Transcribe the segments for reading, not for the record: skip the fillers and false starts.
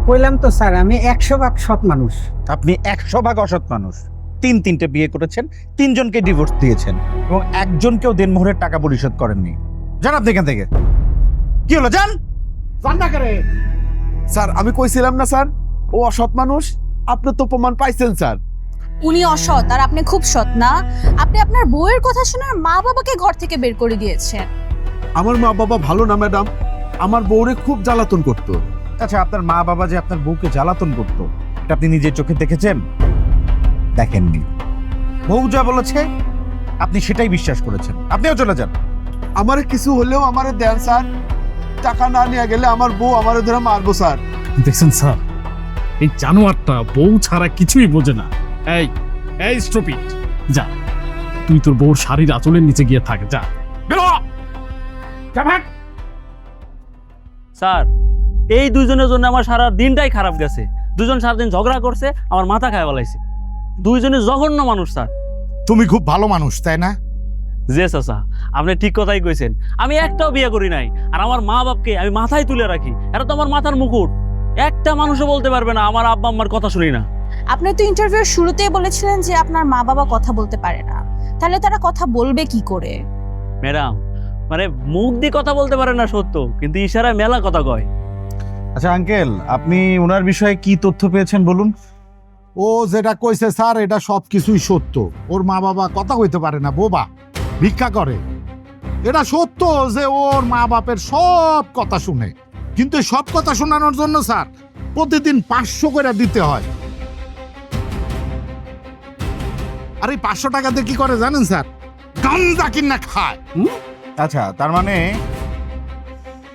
কইলাম তো স্যার, আমি 100% সৎ মানুষ। আপনি 100% অসৎ মানুষ। তিনটে বিয়ে করেছেন, তিনজনকে ডিভোর্স দিয়েছেন এবং একজনকেও দেনমোহরের টাকা পরিশোধ করেননি। যান আপনি এখান থেকে। কি হলো, যান। স্যার আমি কইছিলাম না স্যার ও অসৎ মানুষ, আপনি তো প্রমাণ পাইছেন স্যার। উনি অসৎ আর আপনি খুব সৎ না? আপনি আপনার বউয়ের কথা শুনে মা বাবাকে ঘর থেকে বের করে দিয়েছেন। আমার মা বাবা ভালো না ম্যাডাম, আমার বউরে খুব জ্বালাতন করতো। আচ্ছা, আপনার মা বাবা যে আপনার বউকে জ্বালাতন করতো, এটা আপনি নিজের চোখে দেখেছেন? দেখেননি। বউ যা বলেছে আপনি সেটাই বিশ্বাস করেছেন। আপনিও চলে যান। আমারে কিছু হলেও আমারে দেন স্যার, টাকা না নিয়ে গেলে আমার বউ আমারে ধরে মারবো স্যার। দেখছেন স্যার, এই জানোয়ারটা বউ ছাড়া কিছুই বোঝে না। এই এই স্টুপিড, যা তুই তোর বউর শাড়ির আঁচলের নিচে গিয়ে থাক, যা বেরো, যা ভাগ। স্যার, এই দুইজনের জন্য আমার সারা দিনটাই খারাপ গেছে। দুজন সারাদিন ঝগড়া করছে, আমার মাথা খায় বলাইছে। দুইজনে জঘন্য মানুষ স্যার। তুমি খুব ভালো মানুষ, তাই না? জি চাচা, আপনি ঠিক কথাই কইছেন। আমি একটাও বিয়ে করি নাই, আর আমার মা বাপকে আমি মাথায় তুলে রাখি। এটা তো আমার মাথার মুকুট। একটা মানুষও বলতে পারবে না আমার আব্বা আম্মার কথা শুনি না। আপনি তো ইন্টারভিউর শুরুতেই বলেছিলেন যে আপনার মা বাবা কথা বলতে পারে না, তাহলে তারা কথা বলবে কি করে? ম্যাডাম, মানে মুখ দিয়ে কথা বলতে পারে না সত্য, কিন্তু ইশারায় মেলা কথা কয়। আচ্ছা আঙ্কেল, আপনি ওনার বিষয়ে কি তথ্য পেয়েছেন বলুন। ও যেটা কইছে স্যার, এটা সবকিছুই সত্য। ওর মা বাবা কথা কইতে পারে না, বোবা, ভিক্ষা করে। এটা সত্য যে ওর মা বাপের সব কথা শুনে, কিন্তু এই সব কথা শোনানোর জন্য স্যার প্রতিদিন 500 করে দিতে হয়। আর এই 500 টাকা দিয়ে কি করে জানেন স্যার? গাঞ্জা কিনা খায়। আচ্ছা, তার মানে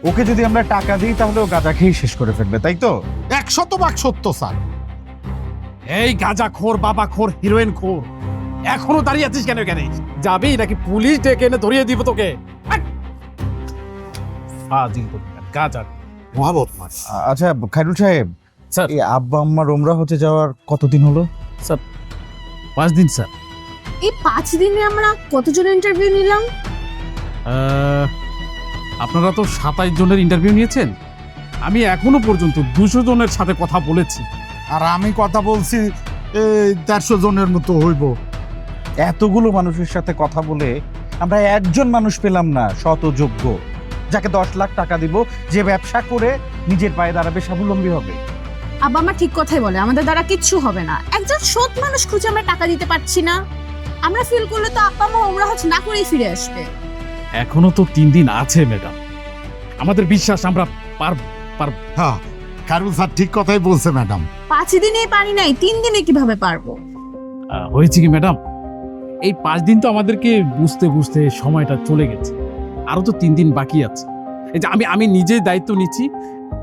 ওকে যদি আমরা টাকা দিই তাহলে ও গাঁজা খেয়ে শেষ করে ফেলবে, তাই তো? 100% সত্য স্যার। এই গাঁজা খোর, বাবা খোর, হিরোইন খোর, এখনো দাঁড়িয়ে আছিস কেন? এখানে যাবি নাকি পুলিশ ডেকে এনে ধরিয়ে দিব তোকে? গাঁজা মহাবত আচ্ছা খায়রুল সাহেব, স্যার। এই আব্বা আম্মার ওমরা হতে যাওয়ার কতদিন হলো? স্যার 5 দিন স্যার। এই 5 দিনে আমরা কতজনের ইন্টারভিউ নিলাম? আপনারা তো 27 জনের ইন্টারভিউ নিয়েছেন। আমি এখনো পর্যন্ত 200 জনের সাথে কথা বলেছি। আর আমি কথা বলছি 150 জনের মতো হইব। এতগুলো মানুষের সাথে কথা বলে আমরা একজন মানুষ পেলাম না সৎ ও যোগ্য, যাকে 10 লাখ টাকা দিব, যে ব্যবসা করে নিজের পায়ে দাঁড়াবে, স্বাবলম্বী হবে। আব্বা মা ঠিক কথাই বলে, আমাদের দ্বারা কিচ্ছু হবে না। একজন সৎ মানুষ খুঁজে আমরা টাকা দিতে পারছি না। আমরা ফিল করলে তো আব্বা মা ওমরা হজ না করেই ফিরে আসবে। এখনো তো 3 দিন আছে ম্যাডাম, আমাদের বিশ্বাস আমরা পারবো। হ্যাঁ, খায়রুল স্যার ঠিক কথাই বলছে ম্যাডাম। 5 দিনেই পারি নাই, 3 দিনে কিভাবে পারবো? হয়েছে কি ম্যাডাম, এই 5 দিন তো আমাদেরকে বুঝতে বুঝতে সময়টা চলে গেছে। আরো তো 3 দিন বাকি আছে। এই যে আমি নিজেই দায়িত্ব নিচ্ছি,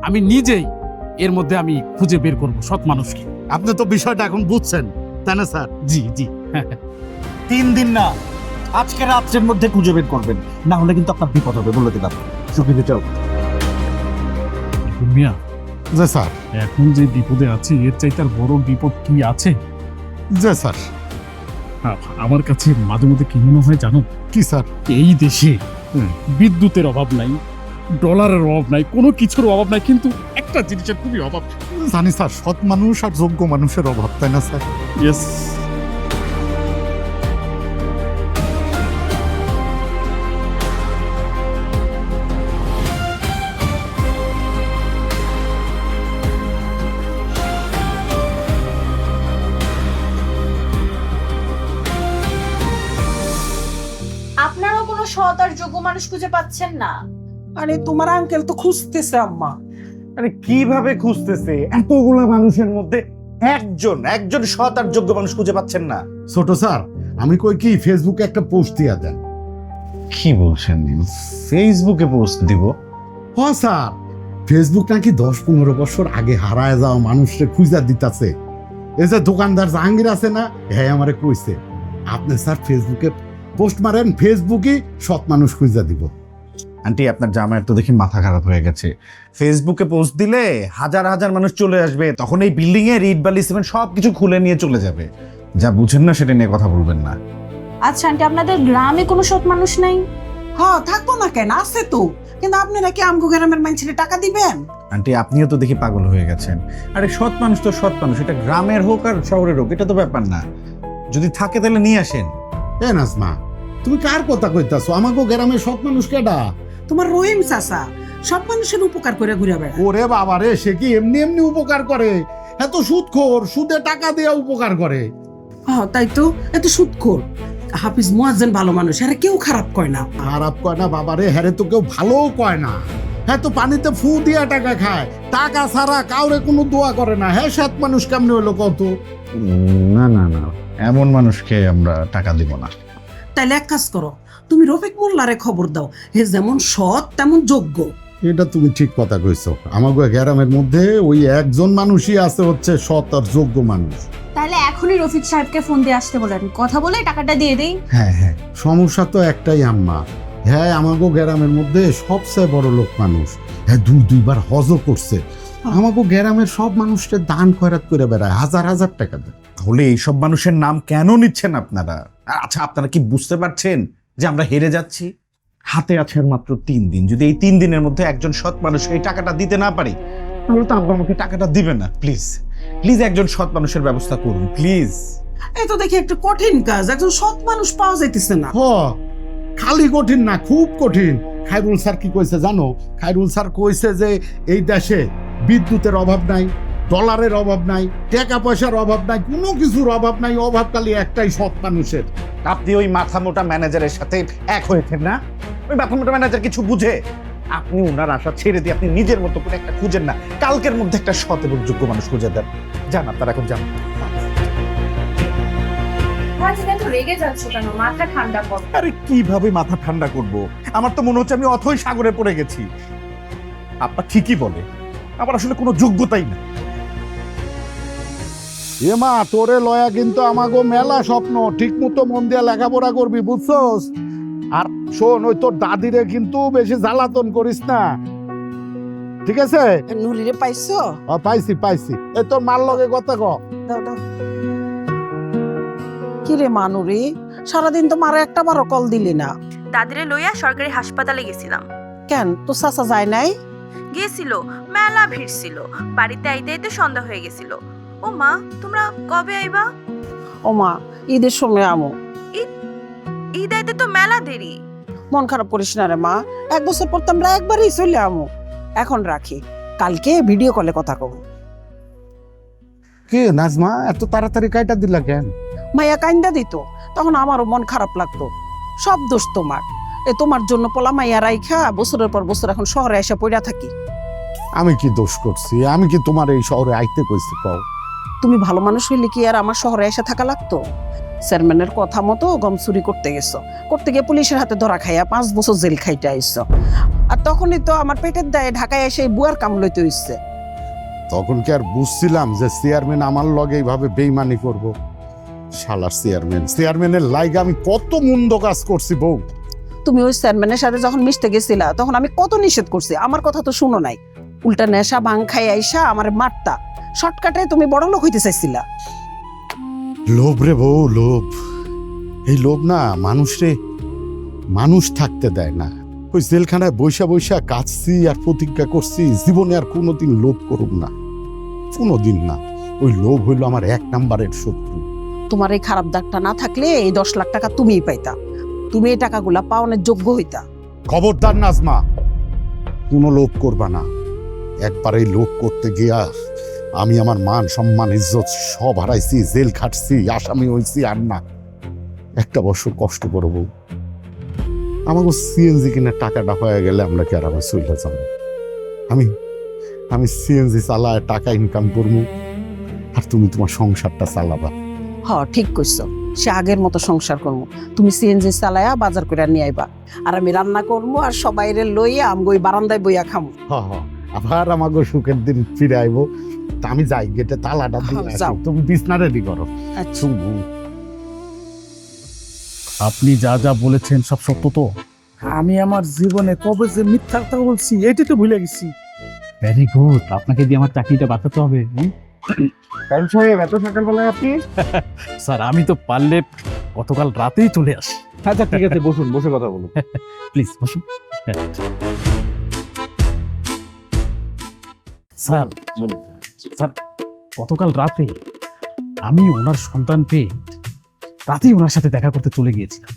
আমি নিজেই এর মধ্যে আমি খুঁজে বের করব সৎ মানুষকে। আপনি তো বিষয়টা এখন বুঝছেন, তাই না স্যার? জি জি 3 দিন না, আজকে রাত্রের মধ্যে খুঁজে বের করবেন, না হলে কিন্তু আপনার বিপদ হবে, বলে দিলাম। সুবিধে চাও মিয়া, জি স্যার। এখন যে বিপদে আছি এর চাইতে আর বড় বিপদ কি আছে? জি স্যার। আমার কাছে মাঝে মধ্যে কি মনে হয় জানো? কি স্যার? এই দেশে বিদ্যুতের অভাব নাই, ডলারের অভাব নাই, কোনো কিছুর অভাব নাই, কিন্তু একটা জিনিসের খুবই অভাব। জানি স্যার, সৎ মানুষ আর যোগ্য মানুষের অভাব, তাই না স্যার? ইয়েস। আপনারাও কোনো সৎ আর যোগ্য মানুষ খুঁজে পাচ্ছেন না? আরে তোমার আঙ্কেল তো খুঁজতেছে আম্মা। আরে কিভাবে খুঁজতেছে? এতগুলো মানুষের মধ্যে একজন সৎ আর যোগ্য মানুষ খুঁজে পাচ্ছেন না? ছোট স্যার, আমি কই কি ফেসবুকে একটা পোস্ট দিয়া দেন। কি বলছেন? ফেসবুকে পোস্ট দিব? হ্যাঁ স্যার, ফেসবুক নাকি 10-15 বছর আগে হারায় যাওয়া মানুষকে খুঁজা দিতাছে। এই যে দোকানদার জাহাঙ্গীর আছে না, হ্যাঁ আমারে কইছে আপনি স্যার ফেসবুকে পোস্ট মারেন, ফেসবুকই সৎ মানুষ খুঁজা দিব। আন্টি, আপনার জামাইয়ের তো দেখি মাথা খারাপ হয়ে গেছে। ফেসবুকে পোস্ট দিলে হাজার হাজার মানুষ চলে আসবে, তখন এই বিল্ডিং এ ইট বালি সিমেন্ট সবকিছু খুলে নিয়ে চলে যাবে। যা বুঝেন না সেটা নিয়ে কথা বলবেন না। আচ্ছা আন্টি, আপনাদের গ্রামে কোনো সৎ মানুষ নাই? হ্যাঁ থাকবো না কেন, আছে তো। কিন্তু আপনারা কি আমগো গ্রামের মানুষের টাকা দিবেন? আন্টি আপনিও তো দেখি পাগল হয়ে গেছেন। আরে সৎ মানুষ তো সৎ মানুষ, এটা গ্রামের হোক আর শহরের হোক, এটা তো ব্যাপার না। যদি থাকে তাহলে নিয়ে আসেন। এ নাজমা, তুমি কার কথা কইতাছো? আমাকে গ্রামের সৎ মানুষ কেডা? তোমার রহিম চাচা সব মানুষের উপকার করে ঘুরে বেড়ায়। ওরে বাবা রে, সে কি এমনি এমনি উপকার করে? এত সুদখোর, সুদে টাকা দিয়ে উপকার করে। হ্যাঁ তাই তো, এত সুদখোর। হাফিজ মুয়াজ্জিন ভালো মানুষ, আরে কেউ খারাপ কয় না। খারাপ কয় না বাবা রে, হ্যারে তো কেউ ভালোও কয় না। হ্যাঁ তো পানিতে ফু দিয়া টাকা খায়, টাকা ছাড়া কাউরে কোনো দোয়া করে না। হ্যাঁ সৎ মানুষ কেমনে হলো কত? না না না, এমন মানুষকে আমরা টাকা দিব না। তাইলে এক কাজ করো, তুমি রফিক মোল্লারে খবর দাও, হে যেমন সৎ তেমন যোগ্য। এটা তুমি ঠিক কথা কইছো। আমাকে গ্রামের মধ্যে ওই একজন মানুষই আছে হচ্ছে সৎ আর যোগ্য মানুষ। তাহলে এখনই রফিক সাহেবকে ফোন দিয়ে আসতে বলেন, কথা বলে টাকাটা দিয়ে দেই। হ্যাঁ হ্যাঁ, সমস্যা তো একটাই আম্মা। হ্যাঁ আমাকে গ্রামের মধ্যে সবচেয়ে বড় লোক মানুষ। হ্যাঁ দুইবার হজও করছে। আমাকে গ্রামের সব মানুষকে দান খয়রাত করে বেড়ায়, হাজার হাজার টাকা দেয়। তাহলে এইসব মানুষের নাম কেন নিচ্ছেন আপনারা? আচ্ছা আপনারা কি বুঝতে পারছেন যে আমরা হেরে যাচ্ছি? হাতে আছে আর মাত্র 3 দিন। যদি এই 3 দিনের মধ্যে একজন সৎ মানুষ এই টাকাটা দিতে না পারি, তাহলে তো আব্বা আমাকে টাকাটা দিবে না। প্লিজ প্লিজ একজন সৎ মানুষের ব্যবস্থা করুন প্লিজ। এই তো দেখি একটু কঠিন কাজ, একজন সৎ মানুষ পাওয়া যাইতেছে না। হ, খালি কঠিন না, খুব কঠিন। খায়রুল স্যার কি কইছে জানো? খায়রুল স্যার কইছে যে এই দেশে বিদ্যুতের অভাব নাই, ডলারের অভাব নাই, টাকা পয়সার অভাব নাই, কোনো কিছুর অভাব নাই। অভাব খালি একটাই, সৎ মানুষের। আপনি ওই মাথা মোটা ম্যানেজারের সাথে এক হয়েছেন না? ওই মাথা মোটা ম্যানেজার কিছু বুঝে? আপনি ওনার আশা ছেড়ে দিয়ে আপনি নিজের মতো করে একটা খুঁজেন না, কালকের মধ্যে একটা সৎ এবং যোগ্য মানুষ খুঁজে দেন। যান আপনারা এখন যান। রেগে যাচ্ছ কেন? মাথা ঠান্ডা কর। আরে কিভাবে মাথা ঠান্ডা করব? আমার তো মনে হচ্ছে আমি অথই সাগরে পড়ে গেছি। আপা ঠিকই বলে, আমার আসলে কোনো যোগ্যতাই না। এ মা, তোরে লয়া কিন্তু আমাগো মেলা স্বপ্ন। ঠিক মতো মন দিয়ে লেখাপড়া করবি, বুঝছস? আর শোন, ওই তোর দাদিরে কিন্তু বেশি জ্বালাতন করিস না, ঠিক আছে? নুরিরে পাইছো? পাইছি পাইছি। এই তোর মার লগে কথা ক। দাও দাও। কি রে মানুরি, সারাদিন তো মারা একটা বারো কল দিলি না দাদিরে লইয়া সরকারি হাসপাতালে গেছিলাম। কেন? তো চাচা যায় নাই? গেছিল, মেলা ভিড় ছিল, বাড়িতে আইতে আইতে সন্ধ্যা হয়ে গেছিল। ও মা, তোমরা কবে আইবা? ও মা, ঈদের সময় আমো। ঈদ আইতে তো মেলা দেরি। মন খারাপ করিস না রে মা, 1 বছর পর তো আমরা একবারই চলে আমো। এখন রাখি, কালকে ভিডিও কলে কথা কব। কি নাজমা, এত তাড়াতাড়ি কাইটা দিলা কেন? মাইয়া কাইন্দা দিত, তখন আমারও মন খারাপ লাগতো। সব দোষ তোমার। তোমার জন্য পোলা মাইয়া রাইখা বছরের পর বছর এখন শহরে এসে পড়া থাকি। আমি কি দোষ করছি? আমি কি তোমার এই শহরে আইতে কইছি? কও। তুমি ভালো মানুষ হইলে কি আর আমার শহরে এসে থাকা লাগতো? চেয়ারম্যানের কথা মতো গম চুরি করতে গেছো, করতে গিয়ে পুলিশের হাতে ধরা খাইয়া 5 বছর জেল খাইতে আইছো। আর তখনই তো আমার পেটের দায়ে ঢাকায় এসে বুয়ার কাম লইতে হইছে। তখন কি আর বুঝছিলাম যে চেয়ারম্যান আমার লগে এইভাবে বেইমানি করব? শালার চেয়ারম্যানের লাইগা আমি কত মন্দ কাজ করছি বউ। তুমি ওই চেয়ারম্যানের সাথে যখন মিশতে গেছিলা তখন আমি কত নিষেধ করছি, আমার কথা তো শুনো নাই। উল্টা নেশা ভাং খাই আইসা আমার মারতা। শর্টকাটে তুমি বড় লোক হইতে চাইছিলা। লোভ রে বউ, লোভ। এই লোভ না মানুষরে মানুষ থাকতে দেয় না। ওই জেলখানায় বৈশা বৈশা কাঁদছি আর প্রতিজ্ঞা করছি জীবনে আর কোনোদিন লোভ করুম না, কোনোদিন না। ওই লোভ হইল আমার 1 নাম্বারের শত্রু। তোমার এই খারাপ দাগটা না থাকলে এই 10 লাখ টাকা তুমিই পাইতা। তুমি এই টাকাগুলা পাওয়ানোর যোগ্য হইতা। খবরদার নাজমা, কোনো লোভ করবা না। একবার এই লোভ করতে গিয়া আমি আমার মান সম্মান ইজ্জত সব হারাইছি, জেল খাটছি, আসামি হয়েছি। আর না, 1 বছর কষ্ট করবো। আমাকে সিএনজি কিনে টাকাটা হয়ে গেলে আমরা কি আর আবার চলে যাবো? আমি সিএনজি চালায় টাকা ইনকাম করবো, আর তুমি তোমার সংসারটা চালাবা। ঠিক কইছো, সে আগের মতো সংসার করবো। তুমি সিএনজি চালায়া বাজার করে নিয়ে আইবা, আর আমি রান্না করবো, আর সবাইরে লইয়া আমগো ওই বারান্দায় বইয়া খামু। আবার আমাকে সুখের দিন ফিরে আইবো। তা আমি যাই, গেটে তালাটা দিয়ে যাও। আসি। তুমি বিছনা রেডি করো। আচ্ছা। শুনবো। আপনি যা যা বলেছেন সব সত্য তো? আমি আমার জীবনে কবে যে মিথ্যা কথা বলছি এটাই তো ভুলে গেছি। ভেরি গুড, আপনাকে দিয়ে আমার চাকরিটা বাঁচাতে হবে। সাহেব, এত সকালবেলায় আপনি? স্যার আমি তো পারলে গতকাল রাতেই চলে আসি। আচ্ছা ঠিক আছে, বসুন, বসে কথা বলুন। প্লিজ বসুন। স্যার স্যার গতকাল রাতে আমি ওনার সন্তান পেয়ে রাতেই ওনার সাথে দেখা করতে চলে গিয়েছিলাম।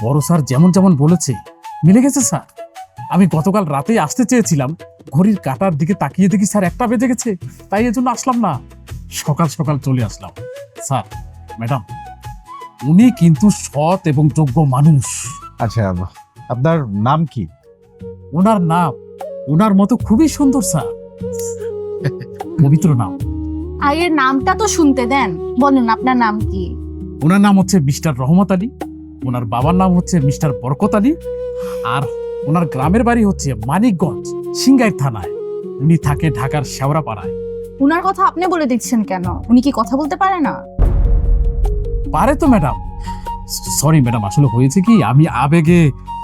বড় স্যার যেমন যেমন বলেছে মিলে গেছে স্যার। আমি গতকাল রাতেই আসতে চেয়েছিলাম, ঘড়ির কাঁটার দিকে তাকিয়ে দেখি স্যার 1টা বেজে গেছে, তাই এজন্য আসলাম না, সকাল সকাল চলে আসলাম। স্যার ম্যাডাম, উনি কিন্তু সৎ এবং যোগ্য মানুষ। আচ্ছা, আপনার নাম কি? ওনার নাম ওনার মতো খুবই সুন্দর স্যার, পবিত্র নাম। আগের নামটা তো শুনতে দেন, বলেন আপনার নাম কি? ওনার নাম হচ্ছে মিস্টার রহমত আলী, ওনার বাবার নাম হচ্ছে মিস্টার বরকত আলী, আর ওনার গ্রামের বাড়ি হচ্ছে মানিকগঞ্জ সিংগাইর থানায়। উনি থাকে ঢাকার শেওড়াপাড়ায়। উনার কথা আপনি বলে দিচ্ছেন কেন? উনি কি কথা বলতে পারে না? পারে তো ম্যাডাম। সরি ম্যাডাম, আসলে হয়েছে কি আমি আবেগে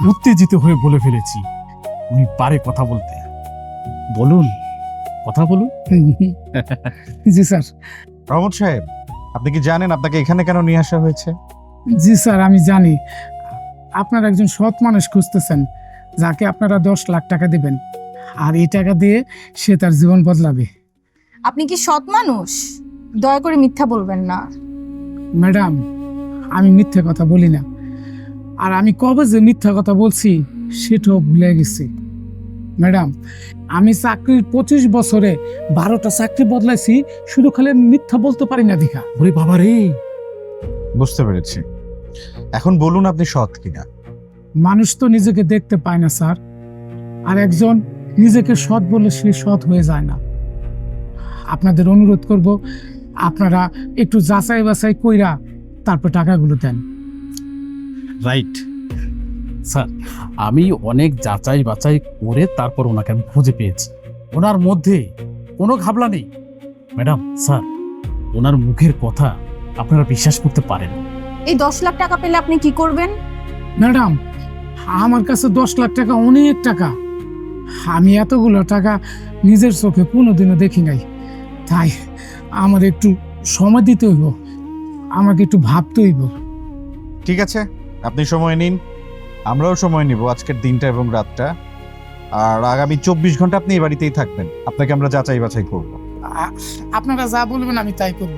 উত্তেজিত হয়ে বলে ফেলেছি। উনি পারে কথা বলতে। বলুন, কথা বলুন। জি স্যার। রহমত সাহেব, আপনি কি জানেন আপনাকে এখানে কেন নিয়ে আসা হয়েছে? জি স্যার, আমি জানি আপনারা একজন সৎ মানুষ খুঁজতেছেন, যাকে আপনারা 10 লাখ টাকা দিবেন, আর এই টাকা দিয়ে সে তার জীবন বদলাবে। আপনি কি সৎ মানুষ? দয়া করে মিথ্যা বলবেন না। ম্যাডাম, আমি মিথ্যা কথা বলি না, আর আমি কবে যে মিথ্যা কথা বলছি সেটাও ভুলে গেছি। ম্যাডাম, আমি চাকরির 25 বছরে 12টা চাকরি বদলাইছি, শুধু খালি মিথ্যা বলতে পারি না দেখা। ওরে বাবা রে! বুঝতে পেরেছি। এখন বলুন আপনি সৎ কিনা। মানুষ তো নিজেকে দেখতে পায় না স্যার, আর একজন নিজেকে সৎ বলে সে সৎ হয়ে যায় না। আপনাদের অনুরোধ করব, আপনারা একটু যাচাই বাছাই কইরা তারপর টাকাগুলো দেন। রাইট স্যার, আমি অনেক যাচাই বাছাই করে তারপর ওনাকে আমি খুঁজে পেয়েছি। ওনার মধ্যে কোনো ঘাবলা নেই ম্যাডাম। স্যার, ওনার মুখের কথা আপনারা বিশ্বাস করতে পারেন। এই 10 লাখ টাকা পেলে আপনি কি করবেন? ম্যাডাম, আমার কাছে 10 লাখ টাকা অনেক টাকা। আমি এতগুলো টাকা নিজের চোখে কোনোদিনও দেখি নাই, তাই আমার একটু সময় দিতে হইব, আমাকে একটু ভাবতে হইব। ঠিক আছে, আপনি সময় নিন, আমরাও সময় নিব আজকের দিনটা এবং রাতটা। আর আগামী 24 ঘন্টা আপনি এই বাড়িতেই থাকবেন, আপনাকে আমরা যাচাই বাছাই করব। আপনারা যা বলবেন আমি তাই করব।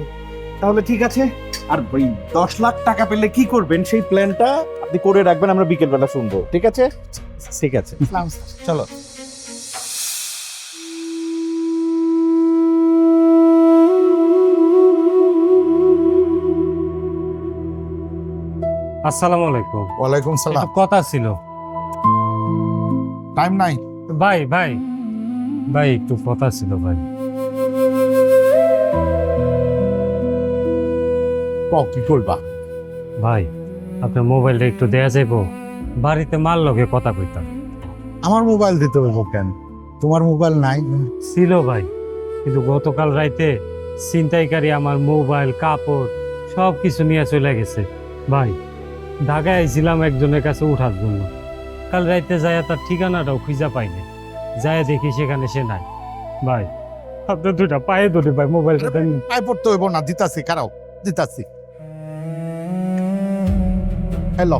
তাহলে ঠিক আছে। আর ওই 10 লাখ টাকা পেলে কি করবেন সেই প্ল্যানটা আপনি করে রাখবেন, আমরা বিকেলবেলা শুনবো। ঠিক আছে? ঠিক আছে, চলো। আসসালামু আলাইকুম। ওয়ালাইকুম সালাম। একটু কথা ছিল। টাইম নাই? ভাই ভাই ভাই একটু কথা ছিল ভাই। কি করবা? ভাই আপনার মোবাইলটা একটু দেয়া যাইবো? বাড়িতে মার লগে কথা কইতাম। আমার মোবাইল দিতে হইব কেন? তোমার মোবাইল নাই? ছিল ভাই, কিন্তু গতকাল রাইতে ছিনতাইকারী আমার মোবাইল কাপড় সব কিছু নিয়ে চলে গেছে। ভাই ঢাকায় আইছিলাম একজনের কাছে উঠার জন্য, কাল রাইতে যায় তার ঠিকানাটাও খুঁজা পাইনি। যায় দেখি সেখানে সে নাই। ভাই আপনার দুইটা পায়ে ধরে ভাই মোবাইলটা দেন। পায়ে পড়তে হইব না, দিতাছি, কারাও দিতাছি। হ্যালো,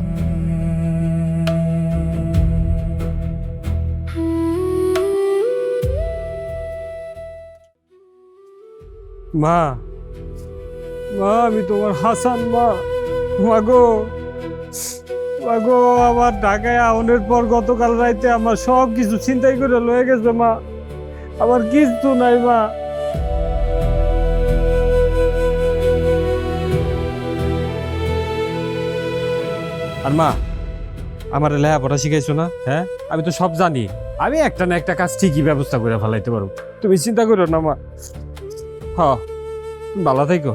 মা, মা আমি তোমার হাসান মা। মাগো মাগো, আমার ঢাকায় আউনের পর গতকাল রাইতে আমার সব কিছু চিন্তাই করে লয়ে গেছে মা, আমার কিছু নাই মা। আর মা, আমার লেখাপড়া শিখাইছো না? হ্যাঁ, আমি তো সব জানি, আমি একটা না একটা কাজ ঠিকই ব্যবস্থা করে ফেলাইতে পারো। তুমি চিন্তা করো না মা। হ, তুমি ভালো থাকো।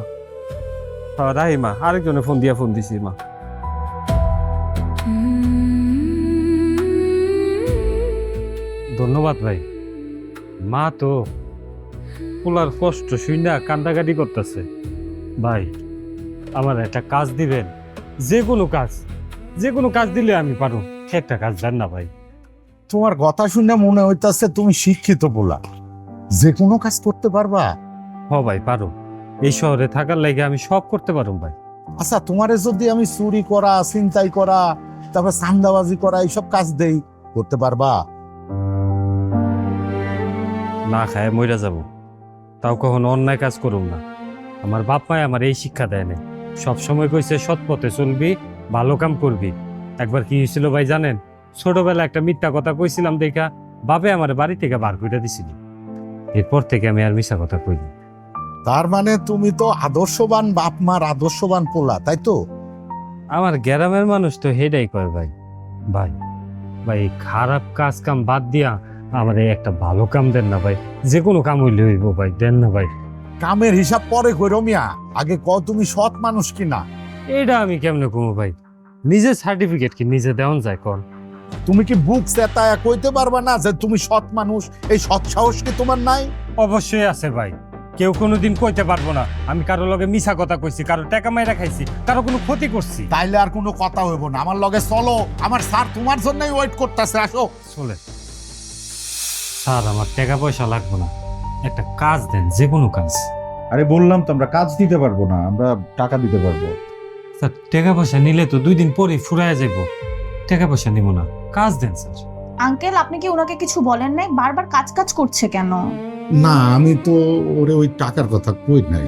হ্যাঁ রাহি মা, আরেকজনে ফোন দিছি মা। ধন্যবাদ ভাই। মা তো পোলার কষ্ট শুইনা কান্দাকাটি করতেছে। ভাই আমার একটা কাজ দিবেন, যে কোনো কাজ দিলে আমি পারো। একটা কাজ দেন না ভাই। তোমার কথা শুনে মনে হইতাছে তুমি শিক্ষিত বলা, যে কোনো কাজ করতে পারবা। হ ভাই পারো, এই শহরে থাকার লাগে আমি সব করতে পারো ভাই। আচ্ছা, তোমারে যদি আমি চুরি করা, ছিনতাই করা, তারপর চান্দাবাজি করা এইসব কাজ দেই, করতে পারবা? না খায় মইরা যাব, তাও কখনো অন্যায় কাজ করুম না। আমার বাপ মায় আমার এই শিক্ষা দেয় নাই, সবসময় কইছে সৎ পথে চলবি, ভালো কাম করবি। একবার কি হয়েছিল ভাই জানেন? ছোটবেলা একটা মিথ্যা কথা কইছিলাম দেখা বাপে আমার বাড়ি থেকে বার করে দিছিল। এরপর থেকে আমি আর মিথ্যা কথা কইনি। তার মানে তুমি তো আদর্শবান বাপ মার আদর্শবান পোলা, তাই তো? আমার গ্রামের মানুষ তো হেডাই কয় ভাই। ভাই ভাই খারাপ কাজ কাম বাদ দিয়া আমার এই একটা ভালো কাম দেন না ভাই, যে কোনো কাম হইলে হইব ভাই, দেন না ভাই। কামের হিসাব পরে কইরো মিয়া, আগে কও তুমি সৎ মানুষ কিনা। এটা আমি কেমনে কমু ভাই? নিজের সার্টিফিকেট কি নিজে দেওয়ান যায় কোন? তুমি কি বুক চেতায়া কইতে পারবা না যে তুমি সৎ মানুষ? এই সৎ সাহস কি তোমার নাই? অবশ্যই আছে ভাই, কেউ কোনোদিন কইতে পারবো না আমি কারো লগে মিছা কথা কইছি, কারো টাকা মাইরা খাইছি, কারো কোনো ক্ষতি করছি। তাইলে আর কোনো কথা হইব না, আমার লগে চলো, আমার স্যার তোমার জন্যই ওয়েট করতেছে, আসো। চলে স্যার, আমার টাকা পয়সা লাগবে না, একটা কাজ দেন, যে কোনো কাজ। আরে বললাম তো আমরা কাজ দিতে পারবো না, আমরা টাকা দিতে পারবো। স্যার টাকা পয়সা নিলে তো 2 দিন পরে ফুরায় যাইব, টাকা পয়সা নিব না, কাজ দেন স্যার। আঙ্কেল, আপনি কি ওনাকে কিছু বলেন নাই? বারবার কাজ কাজ করছে কেন? না, আমি তো ওরে ওই টাকার কথা কই নাই।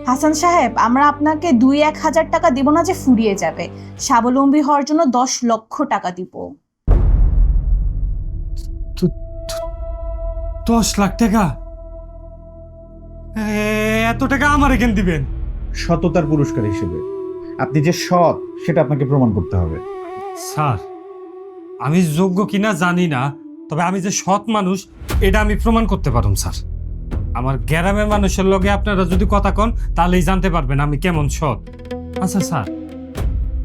হাসান সাহেব, আমরা আপনাকে 2-1 হাজার টাকা দিব না যে ফুরিয়ে যাবে। স্বাবলম্বী হওয়ার জন্য 10 লক্ষ টাকা দিব। 10 লাখ টাকা? এত টাকা আমার এখান দিবেন? সততার পুরস্কার হিসেবে। আপনি যে সৎ সেটা আপনাকে প্রমাণ করতে হবে। স্যার, আমি যোগ্য কিনা জানি না, তবে আমি যে সৎ মানুষ এটা আমি প্রমাণ করতে পারুম স্যার। আমার গ্রামের মানুষের লগে আপনারা যদি কথা কন তাহলেই জানতে পারবেন আমি কেমন সৎ। আচ্ছা স্যার,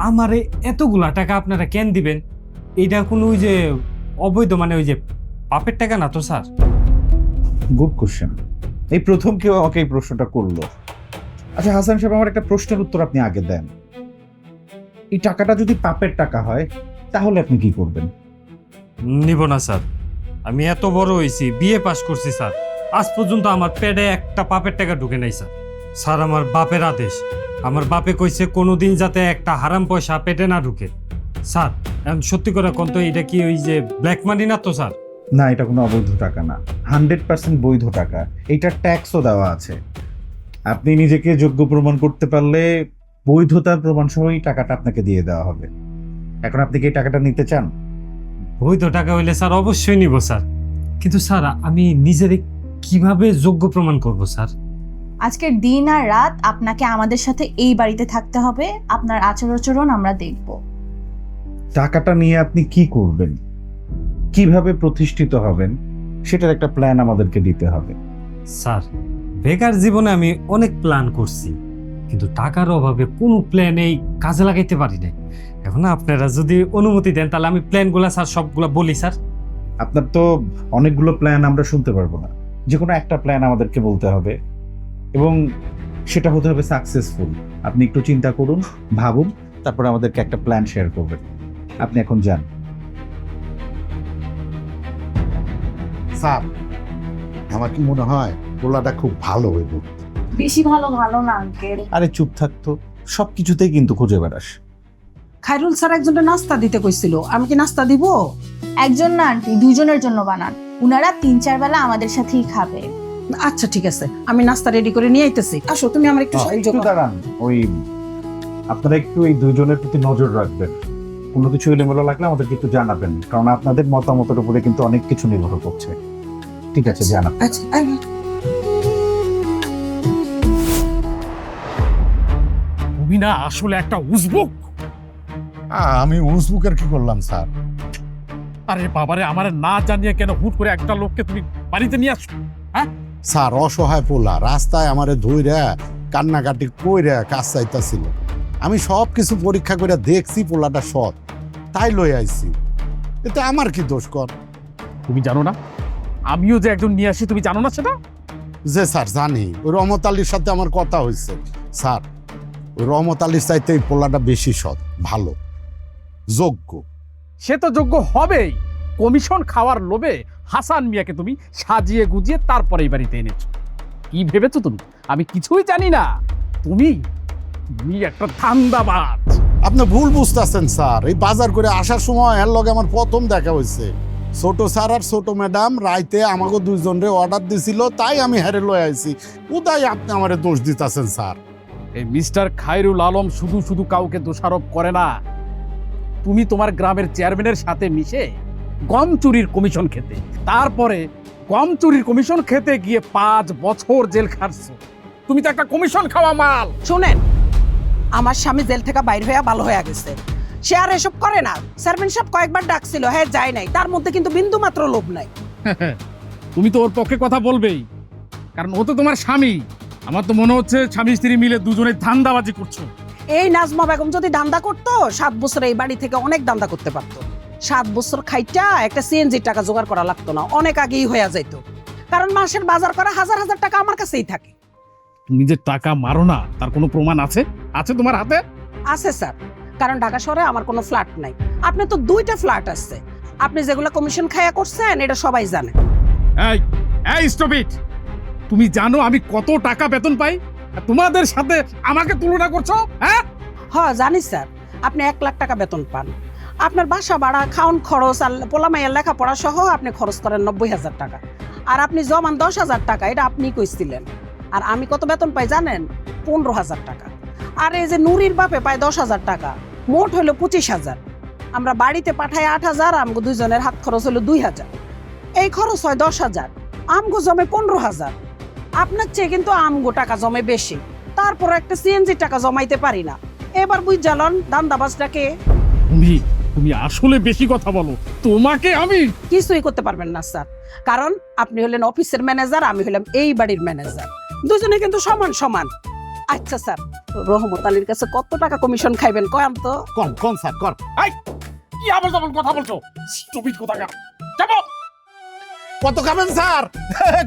আমারে এতগুলা টাকা আপনারা কেন দিবেন? এইটা কোনো ওই যে অবৈধ, মানে ওই যে পাপের টাকা না তো স্যার? Good question. এই প্রথম কেউ আমাকে এই প্রশ্নটা করলো। আচ্ছা হাসান সাহেব, আমার একটা প্রশ্নের উত্তর আপনি আগে দেন। এই টাকাটা যদি পাপের টাকা হয় তাহলে আপনি কি করবেন? নিব না স্যার, আমি এত বড় হয়েছি, বিএ পাস করছি স্যার, আজ পর্যন্ত আমার পেটে একটা পাপের টাকা ঢুকে নাই স্যার। স্যার, আমার বাপের আদেশ, আমার বাপে কইছে কোনোদিন যাতে একটা হারাম পয়সা পেটে না ঢুকে। স্যার এখন সত্যি করে কোন তো এটা কি ওই যে ব্ল্যাক মানি না তো স্যার? না, এটা কোনো অবৈধ টাকা না, 100% বৈধ টাকা। এইটার ট্যাক্সও দেওয়া আছে। আপনি নিজেকে যোগ্য প্রমাণ করতে পারলে বৈধতার প্রমাণ সহ এই টাকাটা আপনাকে দিয়ে দেওয়া হবে। এখন আপনি কি এই টাকাটা নিতে চান? বৈধ টাকা হইলে স্যার অবশ্যই নিব স্যার, কিন্তু স্যার আমি নিজের কিভাবে যোগ্য প্রমাণ করব স্যার? আজকের দিন আর রাত আপনাকে আমাদের সাথে এই বাড়িতে থাকতে হবে। আপনার আচরণ আমরা দেখব। টাকাটা নিয়ে আপনি কি করবেন, কিভাবে প্রতিষ্ঠিত হবেন, সেটার একটা প্ল্যান আমাদেরকে দিতে হবে। স্যার, বেকার জীবনে আমি অনেক প্ল্যান করছি, কিন্তু টাকার অভাবে কোনো প্ল্যানেই কাজে লাগাইতে পারি না। এখন আপনারা যদি অনুমতি দেন তাহলে আমি প্ল্যানগুলো স্যার সবগুলো বলি স্যার। আপনার তো অনেকগুলো প্ল্যান আমরা শুনতে পারবো না, যে কোনো একটা প্ল্যান আমাদেরকে বলতে হবে এবং সেটা হতে হবে সাকসেসফুল। আপনি একটু চিন্তা করুন, ভাবুন, তারপর আমাদেরকে একটা প্ল্যান শেয়ার করবেন। আপনি এখন যান। স্যার, আমার কি মনে হয় পোলাটা খুব ভালো হইব। বেশি ভালো না আঙ্কেল। আরে চুপ থাকতো, সব কিছুতেই কিন্তু খুঁজে বেড়াস। খায়রুল স্যার একজনের নাস্তা দিতে কইছিল, আমি কি নাস্তা দিব? একজন না আন্টি, 2 জনের জন্য বানান। উনারা 3-4 বেলা আমাদের সাথেই খাবে। আচ্ছা ঠিক আছে, আমি নাস্তা রেডি করে নিয়ে আইতেছি। আসো, তুমি আমার একটু সাহায্য একটু করো। দাঁড়ান, ওই আপনারা একটু এই দুইজনের প্রতি নজর রাখবেন। কোনো কিছু এলোমেলো লাগলে আমাদেরকে একটু জানাবেন, কারণ আপনাদের মতামতের উপরে কিন্তু অনেক কিছু নির্ভর করছে। ঠিক আছে, জানাবেন। আচ্ছা, তুমি না আসলে একটা উজবুক। আমি উসবুকের কি করলাম স্যার? আরে বাবারে, আমার না জানিয়ে কেন হুট করে একটা লোককে তুমি বাড়িতে নিয়ে আসছো? স্যার, অসহায় পোলা রাস্তায় আমারে ধইরা কান্নাকাটি কইরা কাজ চাইতাছিল। আমি সব কিছু পরীক্ষা করে দেখছি পোলাটা সৎ, তাই লই আইছি। এতে আমার কি দোষ কর? তুমি জানো না আমিও যে একজন নিয়ে আসি, তুমি জানো না সেটা? যে স্যার জানি, ওই রহমত আলীর সাথে আমার কথা হয়েছে। স্যার, ওই রহমত আলীর চাইতে এই পোলাটা বেশি সৎ, ভালো, যোগ্য। সে তো যোগ্য হবেই। কমিশন খাওয়ার লোভে হাসান মিয়াকে তুমি সাজিয়ে গুজিয়ে তারপরে এই বাড়িতে এনেছো। কি ভেবেছো তুমি আমি কিছুই জানি না? তুমি তুমি একটা ধান্দাবাজ। আপনি ভুল বুঝতেছেন স্যার। এই বাজার করে আসার সময় এর লগে আমার প্রথম দেখা হয়েছে। ছোট স্যার আর ছোট ম্যাডাম রাইতে আমাকে দুইজনরে অর্ডার দিছিল, তাই আমি হেরে লয়ে আইছি। উদাই আপনি আমারে দোষ দিতেছেন স্যার। এই মিস্টার খায়রুল আলম শুধু শুধু কাউকে দোষারোপ করে না। তুমি তোমার গ্রামের চেয়ারম্যানের সাথে মিশে গম চুরির কমিশন খেতে, তারপরে গম চুরির কমিশন খেতে গিয়ে 5 বছর জেল খাটছো। তুমি তো একটা কমিশন খাওয়া মাল। শোনেন, আমার স্বামী জেল থেকে বাইর হয়ে ভালো হয়ে গেছে। সে আর এসব করে না। চেয়ারম্যান সাহেব কয়েকবার ডাকছিল, হ্যাঁ যায় নাই, তার মধ্যে কিন্তু বিন্দু মাত্র লোভ নাই। তুমি তো ওর পক্ষে কথা বলবেই, কারণ ও তো তোমার স্বামী। আমার তো মনে হচ্ছে স্বামী স্ত্রী মিলে দুজনে ধান্দাবাজি করছো। এই নাজমা বেগম যদি দান্দা করতো 7 বছর এই বাড়ি থেকে অনেক দান্দা করতে পারতো। 7 বছর খাইটা একটা সিএনজি টাকা জোগাড় করা লাগতো না, অনেক আগেই হয়ে যাইতো। কারণ মাসের বাজার করা হাজার হাজার টাকা আমার কাছেই থাকে। তুমি যে টাকা মারো না তার কোনো প্রমাণ আছে? আছে তোমার হাতে? আছে স্যার, কারণ ঢাকা শহরে আমার কোনো ফ্ল্যাট নাই। আপনি তো 2টা ফ্ল্যাট আছে। আপনি যেগুলো কমিশন খায়া করছেন এটা সবাই জানে। এই এই স্টপ ইট। তুমি জানো আমি কত টাকা বেতন পাই, আর তোমাদের সাথে আমাকে তুলনা করছো? হ্যাঁ হ্যাঁ জানি স্যার, আপনি 1 লাখ টাকা বেতন পান। আপনার বাসা ভাড়া, খাওন খরচ আর পোলামাইয়ের লেখাপড়া সহ আপনি খরচ করেন 90,000 টাকা। আর আপনি জমান 10,000 টাকা, এটা আপনিই কইছিলেন। আর আমি কত বেতন পাই জানেন? 15,000 টাকা। আর এই যে নুরির বাপে পায় 10,000 টাকা, মোট হলো 25,000। আমরা বাড়িতে পাঠাই 8,000, আমগো দুইজনের হাত খরচ হলো 2,000। এই খরচ হয় 10,000, আমগো জমে 15,000। আপনার চেয়ে কিন্তু আমগো টাকা জমে বেশি, তারপর একটা সিএনজি টাকা জমাইতে পারি না। এবার বুঝ জ্বালন দান্দাবাজটাকে। তুমি তুমি আসলে বেশি কথা বলো। তোমাকে আমি কিছুই করতে পারবেন না স্যার, কারণ আপনি হলেন অফিসের ম্যানেজার, আমি হলাম এই বাড়ির ম্যানেজার। দুজনে কিন্তু সমান সমান। আচ্ছা স্যার, রহমত আলীর কাছে কত টাকা কমিশন খাইবেন কয়াম তো? কোন কোন স্যার কোন? এই কি আবল তাবল কথা বলছো? স্টুপিড কোথাকার। যাবো। কত খাবেন স্যার?